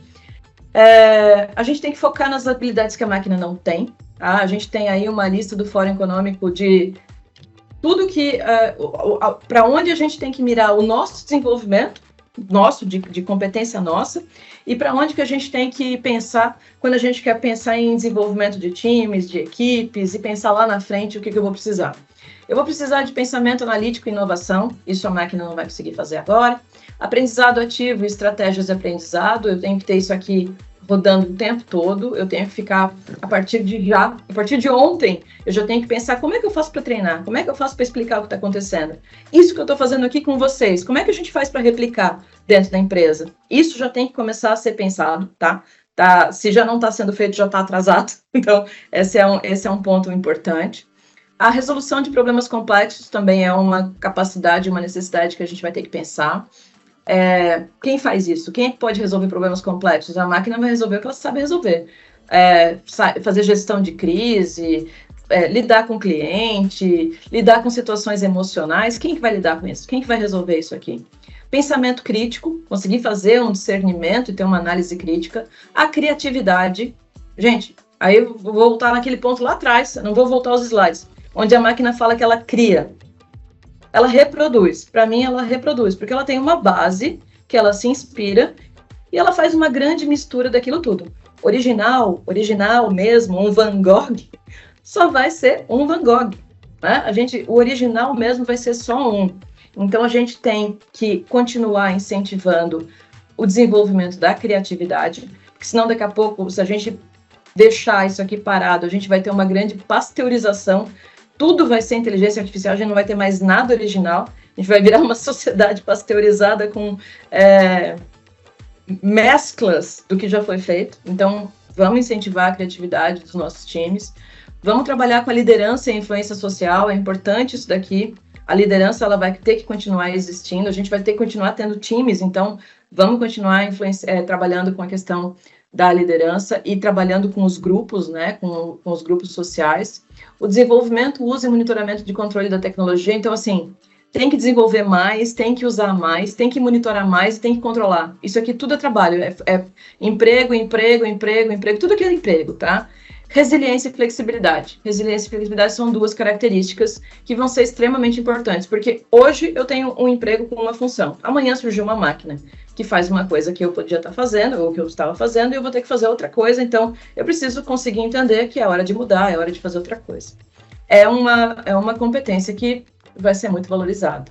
A gente tem que focar nas habilidades que a máquina não tem. Tá? A gente tem aí uma lista do Fórum Econômico de tudo que... para onde a gente tem que mirar o nosso desenvolvimento, de competência nossa, e para onde que a gente tem que pensar quando a gente quer pensar em desenvolvimento de times, de equipes, e pensar lá na frente o que eu vou precisar. Eu vou precisar de pensamento analítico e inovação, isso a máquina não vai conseguir fazer agora. Aprendizado ativo e estratégias de aprendizado, eu tenho que ter isso aqui rodando o tempo todo, eu tenho que ficar, a partir de ontem, eu já tenho que pensar como é que eu faço para treinar, como é que eu faço para explicar o que está acontecendo. Isso que eu estou fazendo aqui com vocês, como é que a gente faz para replicar dentro da empresa? Isso já tem que começar a ser pensado, tá? Se já não está sendo feito, já está atrasado. Então, esse é um ponto importante. A resolução de problemas complexos também é uma capacidade, uma necessidade que a gente vai ter que pensar. Quem faz isso? Quem é que pode resolver problemas complexos? A máquina vai resolver o que ela sabe resolver. Fazer gestão de crise, lidar com o cliente, lidar com situações emocionais. Quem que vai lidar com isso? Quem que vai resolver isso aqui? Pensamento crítico, conseguir fazer um discernimento e ter uma análise crítica. A criatividade. Gente, aí eu vou voltar naquele ponto lá atrás, não vou voltar aos slides, onde a máquina fala que ela cria. Ela reproduz. Para mim, ela reproduz, porque ela tem uma base que ela se inspira e ela faz uma grande mistura daquilo tudo. Original mesmo, um Van Gogh, só vai ser um Van Gogh. Né? O original mesmo vai ser só um. Então, a gente tem que continuar incentivando o desenvolvimento da criatividade, porque senão, daqui a pouco, se a gente deixar isso aqui parado, a gente vai ter uma grande pasteurização. Tudo vai ser inteligência artificial, a gente não vai ter mais nada original, a gente vai virar uma sociedade pasteurizada com mesclas do que já foi feito. Então, vamos incentivar a criatividade dos nossos times, vamos trabalhar com a liderança e a influência social, é importante isso daqui. A liderança ela vai ter que continuar existindo, a gente vai ter que continuar tendo times, então vamos continuar trabalhando com a questão da liderança e trabalhando com os grupos, né, com os grupos sociais. O desenvolvimento, uso e monitoramento de controle da tecnologia. Então, assim, tem que desenvolver mais, tem que usar mais, tem que monitorar mais, tem que controlar. Isso aqui tudo é trabalho, emprego, tudo aqui é emprego, tá? Resiliência e flexibilidade. Resiliência e flexibilidade são duas características que vão ser extremamente importantes, porque hoje eu tenho um emprego com uma função, amanhã surgiu uma máquina que faz uma coisa que eu podia estar fazendo, ou que eu estava fazendo, e eu vou ter que fazer outra coisa, então eu preciso conseguir entender que é hora de mudar, é hora de fazer outra coisa. É uma competência que vai ser muito valorizada.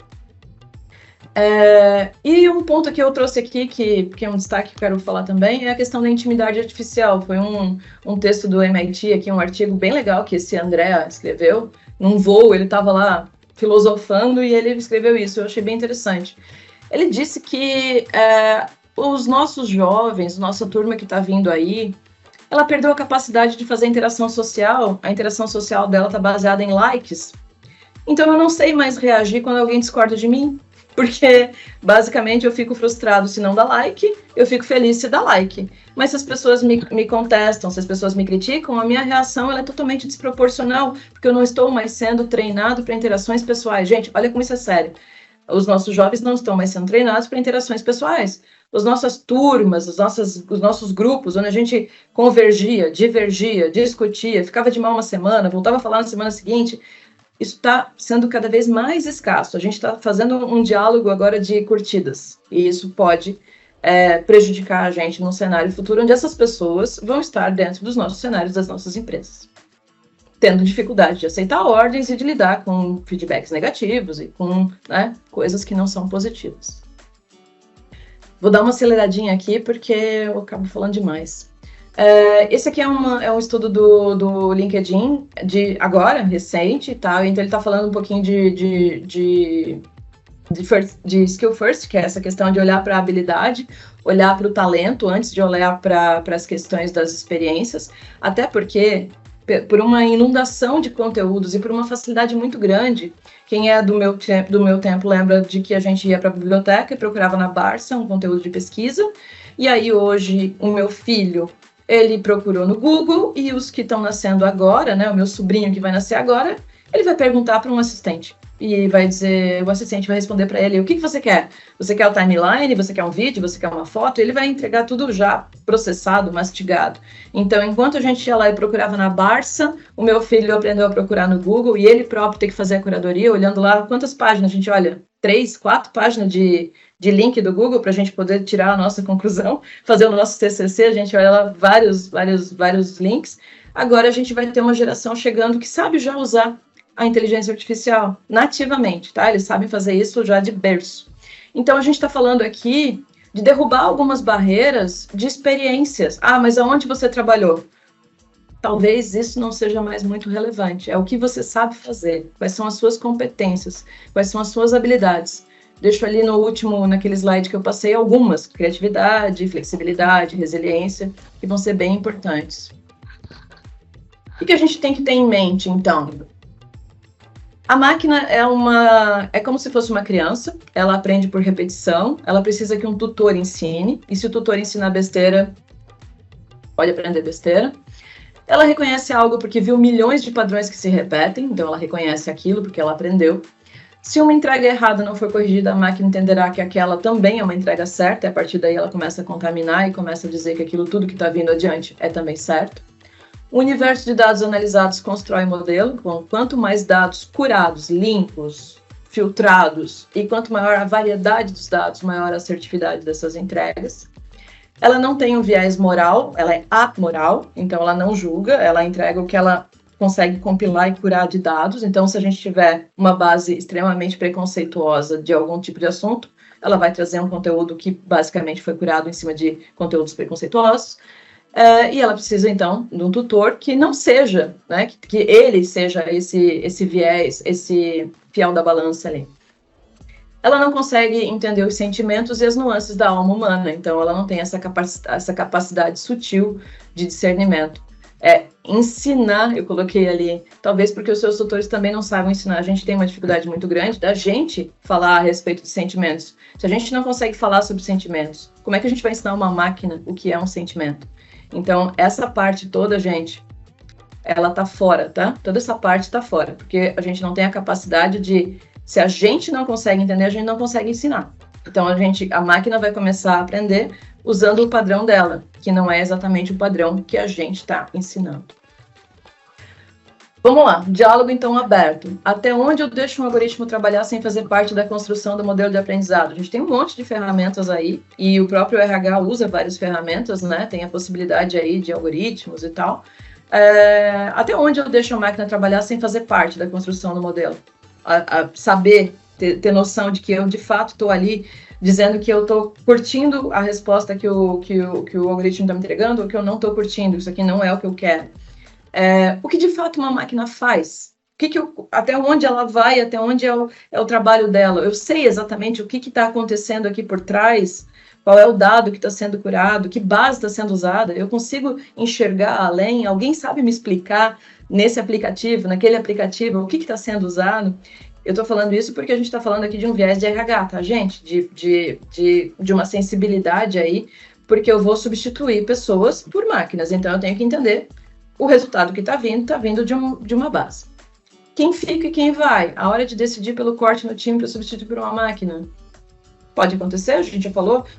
E um ponto que eu trouxe aqui, que é um destaque que eu quero falar também, é a questão da intimidade artificial. Foi um texto do MIT, aqui, um artigo bem legal que esse André escreveu, num voo, ele estava lá filosofando e ele escreveu isso, eu achei bem interessante. Ele disse que os nossos jovens, nossa turma que está vindo aí, ela perdeu a capacidade de fazer interação social, a interação social dela está baseada em likes, então eu não sei mais reagir quando alguém discorda de mim, porque basicamente eu fico frustrado se não dá like, eu fico feliz se dá like. Mas se as pessoas me contestam, se as pessoas me criticam, a minha reação ela é totalmente desproporcional, porque eu não estou mais sendo treinado para interações pessoais. Gente, olha como isso é sério. Os nossos jovens não estão mais sendo treinados para interações pessoais. As nossas turmas, os nossos grupos, onde a gente convergia, divergia, discutia, ficava de mal uma semana, voltava a falar na semana seguinte, isso está sendo cada vez mais escasso. A gente está fazendo um diálogo agora de curtidas, e isso pode prejudicar a gente num cenário futuro, onde essas pessoas vão estar dentro dos nossos cenários das nossas empresas, tendo dificuldade de aceitar ordens e de lidar com feedbacks negativos e com coisas que não são positivas. Vou dar uma aceleradinha aqui, porque eu acabo falando demais. Esse aqui é um estudo do LinkedIn, de agora, recente, tá? Então ele está falando um pouquinho de de skill first, que é essa questão de olhar para a habilidade, olhar para o talento antes de olhar para as questões das experiências, até porque por uma inundação de conteúdos e por uma facilidade muito grande. Quem é do meu tempo lembra de que a gente ia para a biblioteca e procurava na Barça um conteúdo de pesquisa, e aí hoje o meu filho, ele procurou no Google, e os que estão nascendo agora, né, o meu sobrinho que vai nascer agora, ele vai perguntar para um assistente, e vai dizer, o assistente vai responder para ele, o que você quer? Você quer o timeline? Você quer um vídeo? Você quer uma foto? Ele vai entregar tudo já processado, mastigado. Então, enquanto a gente ia lá e procurava na Barça, o meu filho aprendeu a procurar no Google, e ele próprio tem que fazer a curadoria, olhando lá quantas páginas a gente olha, 3, 4 páginas de link do Google para a gente poder tirar a nossa conclusão, fazer o nosso TCC, a gente olha lá vários links. Agora a gente vai ter uma geração chegando que sabe já usar a inteligência artificial nativamente, tá? Eles sabem fazer isso já de berço. Então, a gente está falando aqui de derrubar algumas barreiras de experiências. Ah, mas aonde você trabalhou? Talvez isso não seja mais muito relevante. É o que você sabe fazer, quais são as suas competências, quais são as suas habilidades. Deixo ali naquele slide que eu passei, algumas: criatividade, flexibilidade, resiliência, que vão ser bem importantes. O que a gente tem que ter em mente, então? A máquina é como se fosse uma criança, ela aprende por repetição, ela precisa que um tutor ensine, e se o tutor ensinar besteira, pode aprender besteira. Ela reconhece algo porque viu milhões de padrões que se repetem, então ela reconhece aquilo porque ela aprendeu. Se uma entrega errada não for corrigida, a máquina entenderá que aquela também é uma entrega certa, e a partir daí ela começa a contaminar e começa a dizer que aquilo tudo que está vindo adiante é também certo. O universo de dados analisados constrói modelo, com quanto mais dados curados, limpos, filtrados, e quanto maior a variedade dos dados, maior a assertividade dessas entregas. Ela não tem um viés moral, ela é amoral, então ela não julga, ela entrega o que ela consegue compilar e curar de dados. Então, se a gente tiver uma base extremamente preconceituosa de algum tipo de assunto, ela vai trazer um conteúdo que basicamente foi curado em cima de conteúdos preconceituosos. E ela precisa, então, de um tutor que não seja, né, que ele seja esse viés, esse fiel da balança ali. Ela não consegue entender os sentimentos e as nuances da alma humana, então ela não tem essa capacidade sutil de discernimento. Ensinar, eu coloquei ali, talvez porque os seus tutores também não sabem ensinar. A gente tem uma dificuldade muito grande da gente falar a respeito de sentimentos. Se a gente não consegue falar sobre sentimentos, como é que a gente vai ensinar uma máquina o que é um sentimento? Então, essa parte toda, gente, ela tá fora, tá? Toda essa parte tá fora, porque a gente não tem a capacidade de... Se a gente não consegue entender, a gente não consegue ensinar. Então, a máquina vai começar a aprender usando o padrão dela, que não é exatamente o padrão que a gente está ensinando. Vamos lá, diálogo então aberto. Até onde eu deixo um algoritmo trabalhar sem fazer parte da construção do modelo de aprendizado? A gente tem um monte de ferramentas aí, e o próprio RH usa várias ferramentas, né? Tem a possibilidade aí de algoritmos e tal. Até onde eu deixo a máquina trabalhar sem fazer parte da construção do modelo? Saber, ter noção de que eu de fato estou ali dizendo que eu estou curtindo a resposta que o algoritmo está me entregando, ou que eu não estou curtindo, isso aqui não é o que eu quero. O que de fato uma máquina faz? Até onde ela vai, até onde é o trabalho dela? Eu sei exatamente o que está acontecendo aqui por trás, qual é o dado que está sendo curado, que base está sendo usada, eu consigo enxergar além, alguém sabe me explicar nesse aplicativo, naquele aplicativo, o que está sendo usado? Eu estou falando isso porque a gente está falando aqui de um viés de RH, tá, gente? De uma sensibilidade aí, porque eu vou substituir pessoas por máquinas, então eu tenho que entender o resultado que está vindo de uma base. Quem fica e quem vai? A hora de decidir pelo corte no time para substituir por uma máquina. Pode acontecer, a gente já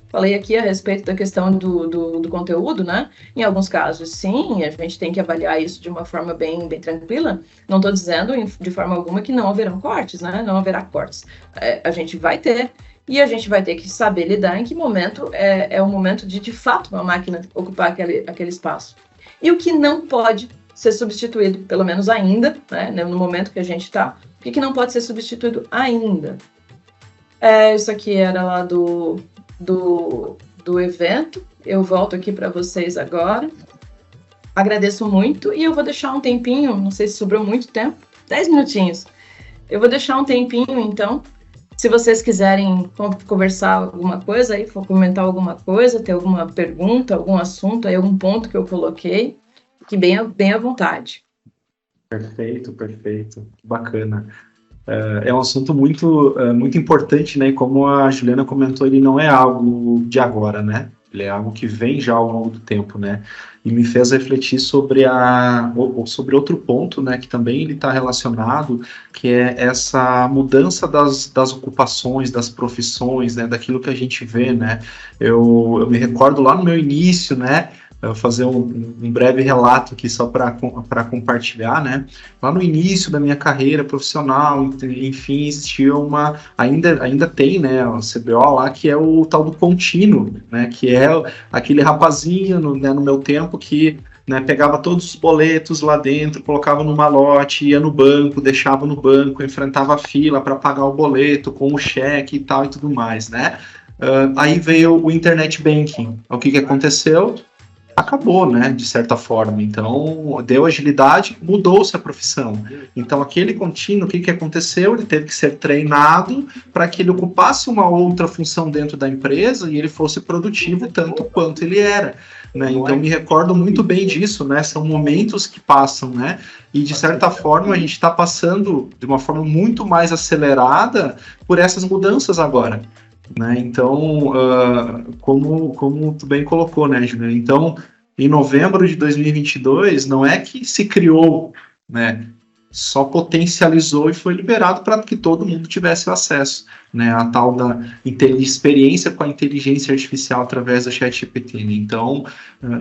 falei aqui a respeito da questão do conteúdo, né? Em alguns casos, sim, a gente tem que avaliar isso de uma forma bem tranquila. Não estou dizendo de forma alguma que não haverão cortes, né? Não haverá cortes. A gente vai ter, e a gente vai ter que saber lidar em que momento é o momento de fato, uma máquina ocupar aquele espaço. E o que não pode ser substituído, pelo menos ainda, né, no momento que a gente está, o que não pode ser substituído ainda? Isso aqui era lá do evento. Eu volto aqui para vocês agora. Agradeço muito e eu vou deixar um tempinho, não sei se sobrou muito tempo, 10 minutinhos. Eu vou deixar um tempinho, então. Se vocês quiserem conversar alguma coisa aí, comentar alguma coisa, ter alguma pergunta, algum assunto, aí algum ponto que eu coloquei, que bem à vontade. Perfeito, perfeito. Bacana. É um assunto muito importante, né? E como a Juliana comentou, ele não é algo de agora, né? Ele é algo que vem já ao longo do tempo, né? E me fez refletir sobre outro ponto, né? Que também ele está relacionado, que é essa mudança das ocupações, das profissões, né? Daquilo que a gente vê, né? Eu me recordo lá no meu início, né? Eu vou fazer um breve relato aqui só para compartilhar, né? Lá no início da minha carreira profissional, enfim, existia ainda tem, né, o CBO lá, que é o tal do contínuo, né, que é aquele rapazinho, no meu tempo, que, né, pegava todos os boletos lá dentro, colocava no malote, ia no banco, deixava no banco, enfrentava a fila para pagar o boleto com o cheque e tal e tudo mais, né? Aí veio o Internet Banking. O que aconteceu? Acabou, né, de certa forma. Então, deu agilidade, mudou-se a profissão. Então, aquele contínuo, o que aconteceu? Ele teve que ser treinado para que ele ocupasse uma outra função dentro da empresa e ele fosse produtivo tanto quanto ele era. Né? Então, me recordo muito bem disso, né? São momentos que passam, né? E, de certa forma, a gente está passando de uma forma muito mais acelerada por essas mudanças agora. Né? Então, como tu bem colocou, né, Juliana? Então, em novembro de 2022, não é que se criou, né? Só potencializou e foi liberado para que todo mundo tivesse acesso, né? A tal da experiência com a inteligência artificial através da ChatGPT. Né? Então,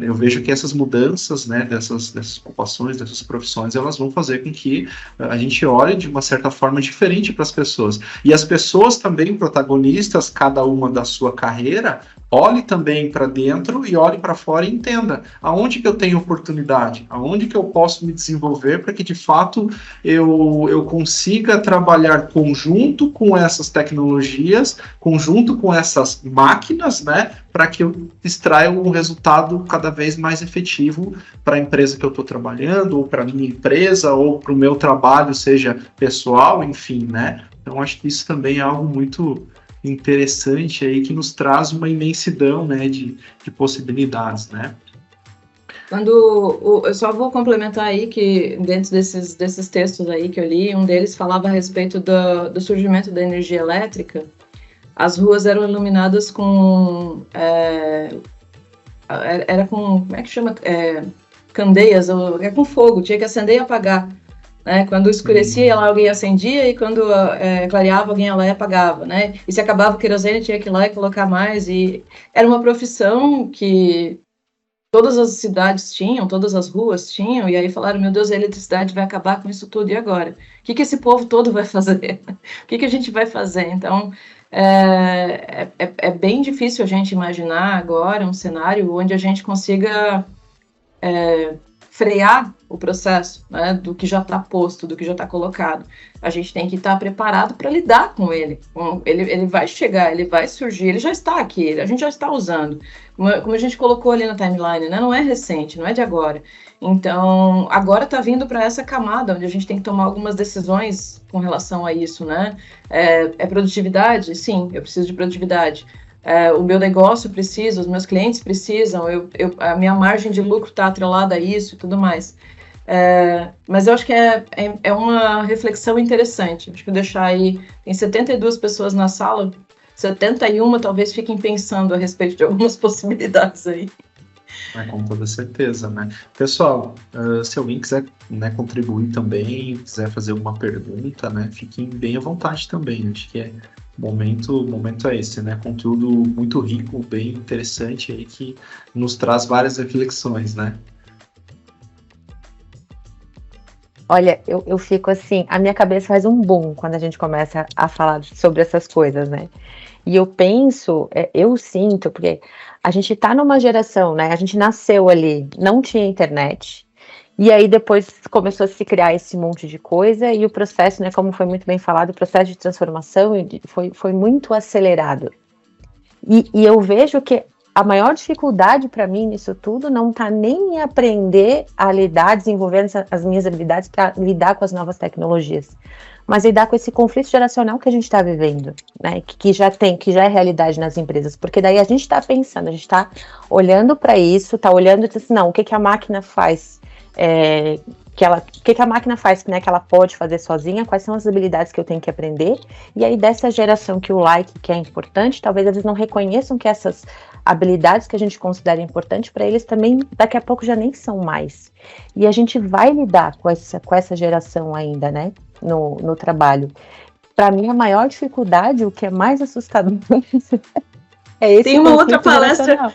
eu vejo que essas mudanças, né, dessas ocupações, dessas profissões, elas vão fazer com que a gente olhe de uma certa forma diferente para as pessoas. E as pessoas também, protagonistas, cada uma da sua carreira, olhe também para dentro e olhe para fora e entenda aonde que eu tenho oportunidade, aonde que eu posso me desenvolver para que, de fato, eu consiga trabalhar conjunto com essas tecnologias, conjunto com essas máquinas, né, para que eu extraia um resultado cada vez mais efetivo para a empresa que eu estou trabalhando, ou para a minha empresa, ou para o meu trabalho, seja pessoal, enfim, né. Então, acho que isso também é algo muito interessante aí, que nos traz uma imensidão, né, de possibilidades, né. Eu só vou complementar aí que dentro desses textos aí que eu li, um deles falava a respeito do surgimento da energia elétrica. As ruas eram iluminadas com era com, como é que chama? Candeias, é com fogo, tinha que acender e apagar. Né? Quando escurecia, alguém acendia, e quando clareava, alguém ia lá e apagava. Né? E se acabava o querosene, tinha que ir lá e colocar mais. E era uma profissão que todas as cidades tinham, todas as ruas tinham, e aí falaram, meu Deus, a eletricidade vai acabar com isso tudo, e agora? O que esse povo todo vai fazer? O que a gente vai fazer? Então, é bem difícil a gente imaginar agora um cenário onde a gente consiga frear o processo, né, do que já está posto, do que já está colocado. A gente tem que estar preparado para lidar com ele. Ele vai chegar, ele vai surgir, ele já está aqui, a gente já está usando. Como a gente colocou ali na timeline, né, não é recente, não é de agora. Então, agora está vindo para essa camada, onde a gente tem que tomar algumas decisões com relação a isso, né? É produtividade? Sim, eu preciso de produtividade. O meu negócio precisa, os meus clientes precisam, a minha margem de lucro está atrelada a isso e tudo mais. Mas eu acho que é uma reflexão interessante. Acho que eu deixar aí, tem 72 pessoas na sala, 71 talvez fiquem pensando a respeito de algumas possibilidades aí. Com toda certeza, né? Pessoal, se alguém quiser, né, contribuir também, quiser fazer alguma pergunta, né, fiquem bem à vontade também. Acho que o momento é esse, né? Conteúdo muito rico, bem interessante aí, que nos traz várias reflexões, né? Olha, eu fico assim, a minha cabeça faz um boom quando a gente começa a falar sobre essas coisas, né? E eu penso, eu sinto, porque a gente tá numa geração, né? A gente nasceu ali, não tinha internet, e aí depois começou a se criar esse monte de coisa, e o processo, né, como foi muito bem falado, o processo de transformação foi muito acelerado. E eu vejo que a maior dificuldade para mim nisso tudo não está nem em aprender a lidar, desenvolver as minhas habilidades para lidar com as novas tecnologias, mas lidar com esse conflito geracional que a gente está vivendo, né? Que já é realidade nas empresas, porque daí a gente está pensando, a gente está olhando para isso, está olhando e diz assim, não, o que a máquina faz? O que a máquina faz, né, que ela pode fazer sozinha, quais são as habilidades que eu tenho que aprender, e aí dessa geração que o like, que é importante, talvez eles não reconheçam que essas habilidades que a gente considera importantes para eles também, daqui a pouco já nem são mais. E a gente vai lidar com essa geração ainda, né, no trabalho. Para mim, a maior dificuldade, o que é mais assustador, é esse. Tem uma outra palestra...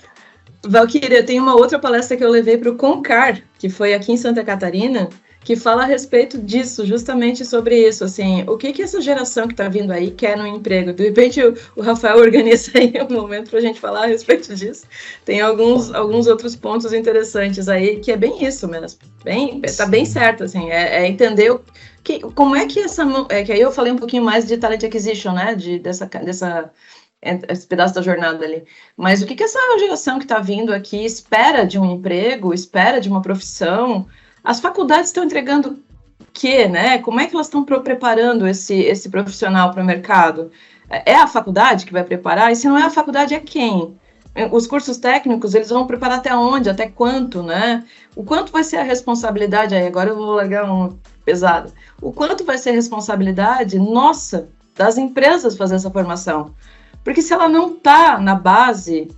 Valquíria, tem uma outra palestra que eu levei para o Concar, que foi aqui em Santa Catarina, que fala a respeito disso, justamente sobre isso, assim, o que essa geração que está vindo aí quer no emprego. De repente o Rafael organiza aí um momento para a gente falar a respeito disso. Tem alguns outros pontos interessantes aí, que é bem isso mesmo, tá bem certo, assim, é entender como é que que aí eu falei um pouquinho mais de talent acquisition, né, esse pedaço da jornada ali. Mas o que essa geração que está vindo aqui espera de um emprego, espera de uma profissão? As faculdades estão entregando o quê, né? Como é que elas estão preparando esse profissional para o mercado? É a faculdade que vai preparar? E se não é a faculdade, é quem? Os cursos técnicos, eles vão preparar até onde? Até quanto, né? O quanto vai ser a responsabilidade aí? Agora eu vou largar uma pesada. O quanto vai ser a responsabilidade, nossa, das empresas fazer essa formação? Porque se ela não está na base,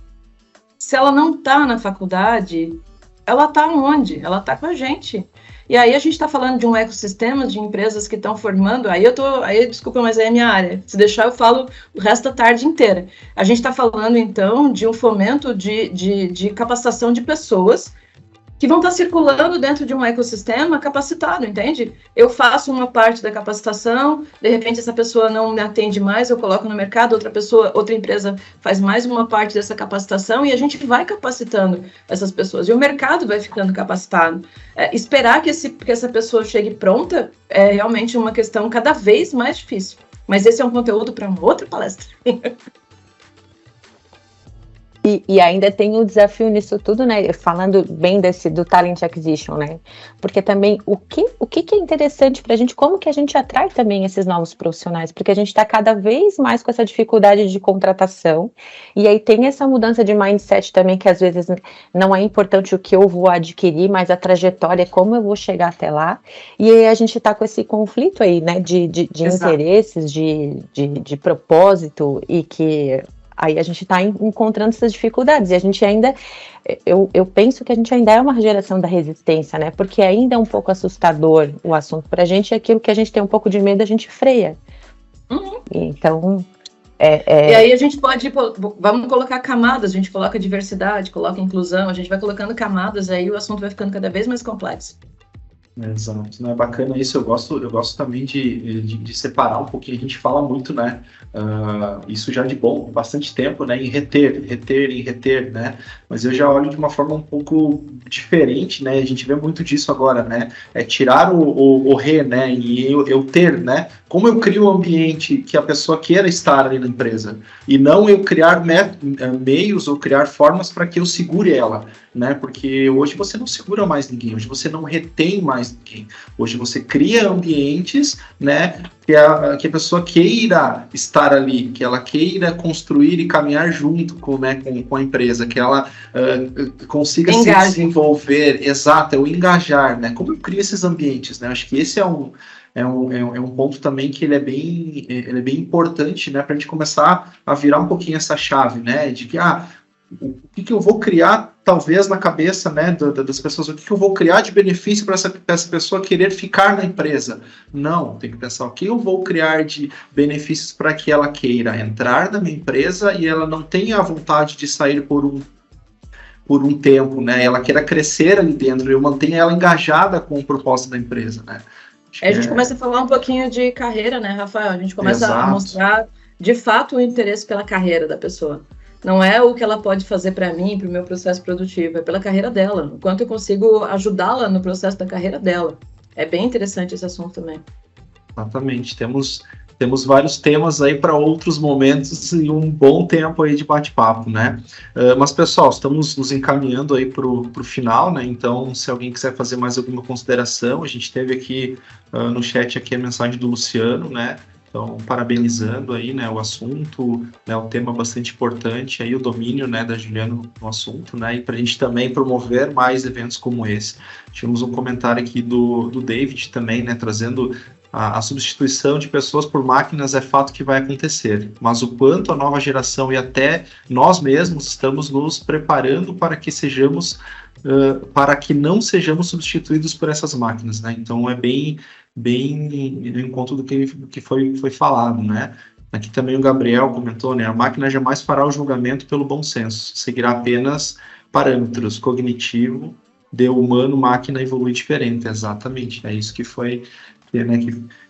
se ela não está na faculdade, ela está onde? Ela está com a gente. E aí a gente está falando de um ecossistema de empresas que estão formando, desculpa, mas é a minha área. Se deixar, eu falo o resto da tarde inteira. A gente está falando, então, de um fomento de capacitação de pessoas que vão estar circulando dentro de um ecossistema capacitado, entende? Eu faço uma parte da capacitação, de repente essa pessoa não me atende mais, eu coloco no mercado, outra empresa faz mais uma parte dessa capacitação e a gente vai capacitando essas pessoas. E o mercado vai ficando capacitado. Esperar que essa pessoa chegue pronta é realmente uma questão cada vez mais difícil. Mas esse é um conteúdo para uma outra palestra. E ainda tem o desafio nisso tudo, né? Falando bem do talent acquisition, né? Porque também o que é interessante para a gente, como que a gente atrai também esses novos profissionais? Porque a gente está cada vez mais com essa dificuldade de contratação, e aí tem essa mudança de mindset também, que às vezes não é importante o que eu vou adquirir, mas a trajetória, como eu vou chegar até lá. E aí a gente está com esse conflito aí, né? De interesses, de propósito, e que aí a gente está encontrando essas dificuldades, e a gente ainda, eu penso que a gente ainda é uma geração da resistência, né, porque ainda é um pouco assustador o assunto para a gente, e aquilo que a gente tem um pouco de medo, a gente freia. Então, E aí a gente vamos colocar camadas, a gente coloca diversidade, coloca inclusão, a gente vai colocando camadas, aí o assunto vai ficando cada vez mais complexo. Exato, não é bacana isso, eu gosto também de separar um pouquinho, a gente fala muito, né, isso já de bastante tempo, né, em reter, né, mas eu já olho de uma forma um pouco diferente, né, a gente vê muito disso agora, né, tirar o re, né, e eu ter, né, como eu crio um ambiente que a pessoa queira estar ali na empresa, e não eu criar meios ou criar formas para que eu segure ela, né, porque hoje você não segura mais ninguém, hoje você não retém mais ninguém, hoje você cria ambientes, né, que a pessoa queira estar ali, que ela queira construir e caminhar junto com a empresa, que ela consiga se desenvolver, exato, é o engajar, né, como eu crio esses ambientes, né, acho que esse é um ponto também que ele é bem importante, né, para a gente começar a virar um pouquinho essa chave, né, de que, o que eu vou criar, talvez, na cabeça, né, das pessoas, o que eu vou criar de benefício para essa pessoa querer ficar na empresa? Não, tem que pensar o que eu vou criar de benefícios para que ela queira entrar na minha empresa e ela não tenha a vontade de sair por um tempo, né, ela queira crescer ali dentro, eu mantenha ela engajada com o propósito da empresa, né. A gente começa a falar um pouquinho de carreira, né, Rafael? A gente começa a mostrar, de fato, o interesse pela carreira da pessoa. Não é o que ela pode fazer para mim, para o meu processo produtivo, é pela carreira dela, o quanto eu consigo ajudá-la no processo da carreira dela. É bem interessante esse assunto também. Exatamente, temos temos vários temas aí para outros momentos e um bom tempo aí de bate-papo, né? Mas, pessoal, estamos nos encaminhando aí para o final, né? Então, se alguém quiser fazer mais alguma consideração, a gente teve aqui no chat aqui a mensagem do Luciano, né? Então, parabenizando aí, né, o assunto, né, o tema bastante importante, aí o domínio, né, da Juliana no assunto, né, e para a gente também promover mais eventos como esse. Tínhamos um comentário aqui do David também, né, trazendo a substituição de pessoas por máquinas é fato que vai acontecer, mas o quanto a nova geração e até nós mesmos estamos nos preparando para que para que não sejamos substituídos por essas máquinas, né? Então é bem no encontro do que foi falado, né? Aqui também o Gabriel comentou, né? A máquina jamais fará o julgamento pelo bom senso, seguirá apenas parâmetros cognitivo, de humano, máquina evolui diferente, exatamente, é isso que foi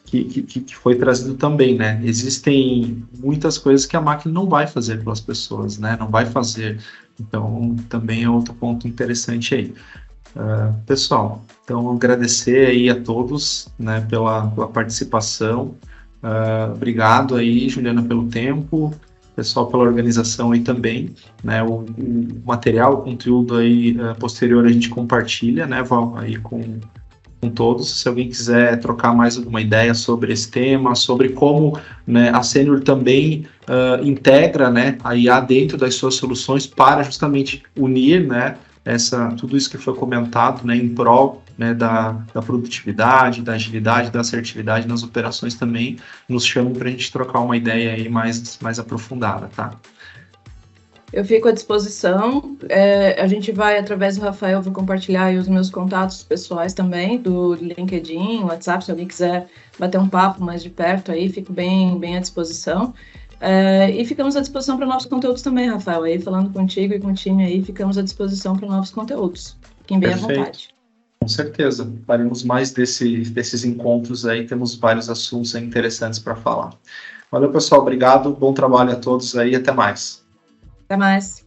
que foi trazido também, né? Existem muitas coisas que a máquina não vai fazer pelas pessoas, né? Não vai fazer. Então, também é outro ponto interessante aí. Pessoal, então agradecer aí a todos, né, pela participação. Obrigado aí, Juliana, pelo tempo, pessoal pela organização aí também, né? O material, o conteúdo aí posterior a gente compartilha, né, aí com todos. Se alguém quiser trocar mais alguma ideia sobre esse tema, sobre como, né, a Senior também integra, né, a IA dentro das suas soluções para justamente unir, né, tudo isso que foi comentado, né, em prol, né, da produtividade, da agilidade, da assertividade nas operações também, nos chamam para a gente trocar uma ideia aí mais aprofundada, tá? Eu fico à disposição, a gente vai, através do Rafael, vou compartilhar aí os meus contatos pessoais também, do LinkedIn, WhatsApp, se alguém quiser bater um papo mais de perto aí, fico bem à disposição. E ficamos à disposição para novos conteúdos também, Rafael, aí falando contigo e com o time aí, ficamos à disposição para novos conteúdos. Fiquem bem à vontade. Com certeza, faremos mais desses encontros aí, temos vários assuntos aí interessantes para falar. Valeu, pessoal, obrigado, bom trabalho a todos aí, até mais. Até mais.